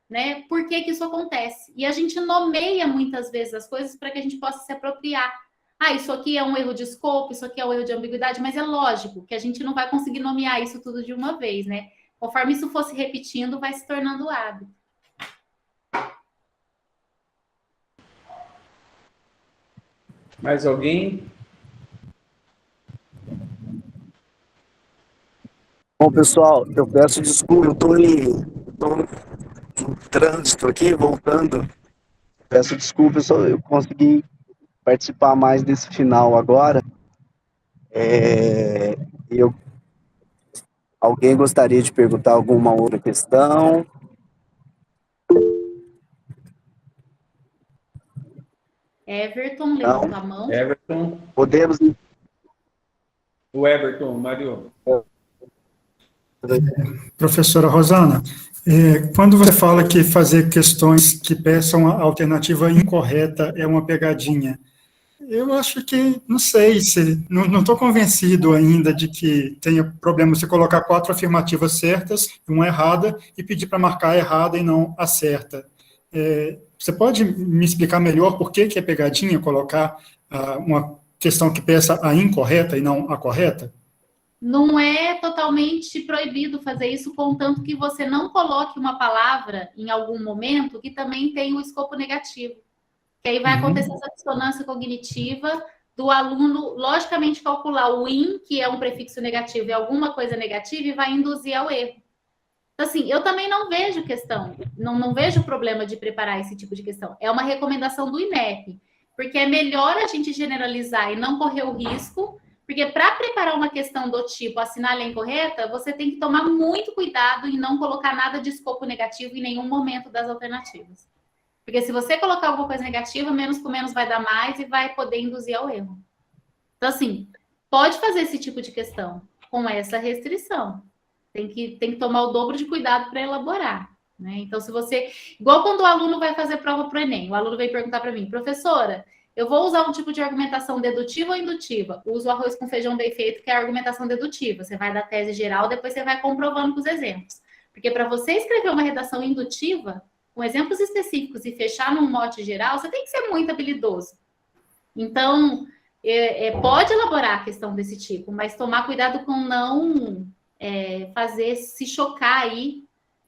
né, por que que isso acontece. E a gente nomeia muitas vezes as coisas para que a gente possa se apropriar. Ah, isso aqui é um erro de escopo, isso aqui é um erro de ambiguidade, mas é lógico que a gente não vai conseguir nomear isso tudo de uma vez, né? Conforme isso for se repetindo, vai se tornando hábito. Mais alguém? Bom, pessoal, eu peço desculpa, eu estou em trânsito aqui, voltando. Peço desculpa, eu consegui participar mais desse final agora. Alguém gostaria de perguntar alguma outra questão? Everton, levantou a mão. Everton. Podemos. O Everton, Mário. Professora Rosana, quando você fala que fazer questões que peçam a alternativa incorreta é uma pegadinha, eu acho que, não sei, não estou convencido ainda de que tenha problema você colocar 4 afirmativas certas e uma errada e pedir para marcar a errada e não a certa. Você pode me explicar melhor por que é pegadinha colocar uma questão que peça a incorreta e não a correta? Não é totalmente proibido fazer isso, contanto que você não coloque uma palavra em algum momento que também tem o escopo negativo. Que aí vai acontecer essa dissonância cognitiva do aluno, logicamente, calcular o in, que é um prefixo negativo, e alguma coisa negativa, e vai induzir ao erro. Então, assim, eu também não vejo questão, não vejo problema de preparar esse tipo de questão. É uma recomendação do INEP, porque é melhor a gente generalizar e não correr o risco, porque para preparar uma questão do tipo assinale a incorreta, você tem que tomar muito cuidado em não colocar nada de escopo negativo em nenhum momento das alternativas. Porque se você colocar alguma coisa negativa, menos com menos vai dar mais e vai poder induzir ao erro. Então, assim, pode fazer esse tipo de questão com essa restrição. Tem que tomar o dobro de cuidado para elaborar, né? Então, se você... Igual quando o aluno vai fazer prova para o Enem, o aluno vem perguntar para mim, professora, eu vou usar um tipo de argumentação dedutiva ou indutiva? Uso o arroz com feijão bem feito, que é a argumentação dedutiva. Você vai da tese geral, depois você vai comprovando com os exemplos. Porque para você escrever uma redação indutiva, com exemplos específicos e fechar num mote geral, você tem que ser muito habilidoso. Então, pode elaborar a questão desse tipo, mas tomar cuidado com não fazer se chocar aí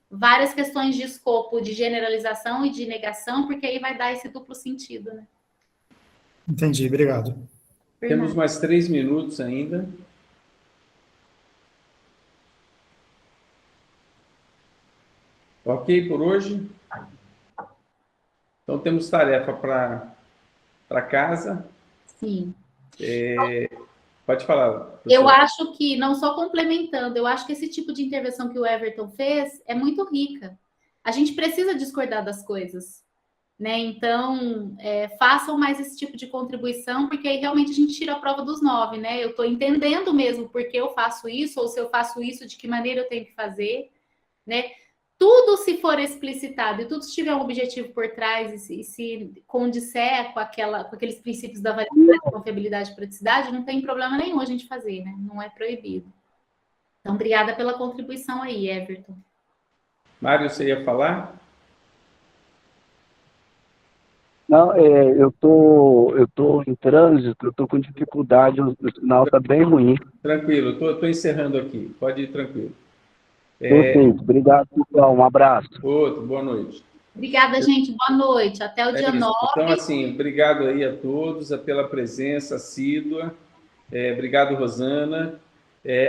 várias questões de escopo de generalização e de negação, porque aí vai dar esse duplo sentido, né? Entendi, obrigado. Temos mais 3 minutos ainda. Ok por hoje? Então, temos tarefa para casa. Sim. Pode falar, professor. Eu acho que, não só complementando, eu acho que esse tipo de intervenção que o Everton fez é muito rica. A gente precisa discordar das coisas, né? Então, façam mais esse tipo de contribuição, porque aí realmente a gente tira a prova dos 9, né? Eu estou entendendo mesmo por que eu faço isso, ou se eu faço isso, de que maneira eu tenho que fazer, né? Tudo, se for explicitado e tudo se tiver um objetivo por trás e se condisser com aqueles princípios da validade, confiabilidade e praticidade, não tem problema nenhum a gente fazer, né? Não é proibido. Então, obrigada pela contribuição aí, Everton. Mário, você ia falar? Não, eu tô em trânsito, eu tô com dificuldade, o sinal está bem ruim. Tranquilo, estou encerrando aqui. Pode ir tranquilo. Perfeito, obrigado, pessoal, um abraço. Outro, boa noite. Obrigada, gente, boa noite, até o dia 9. Então, assim, obrigado aí a todos pela presença assídua. Obrigado, Rosana.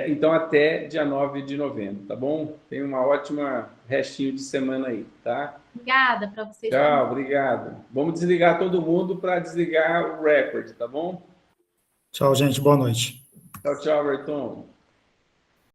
Então, até dia 9 de novembro, tá bom? Tenha uma ótima restinho de semana aí, tá? Obrigada para vocês. Tchau, também. obrigado. Vamos desligar todo mundo para desligar o recorde, tá bom? Tchau, gente, boa noite. Tchau, tchau, Berton.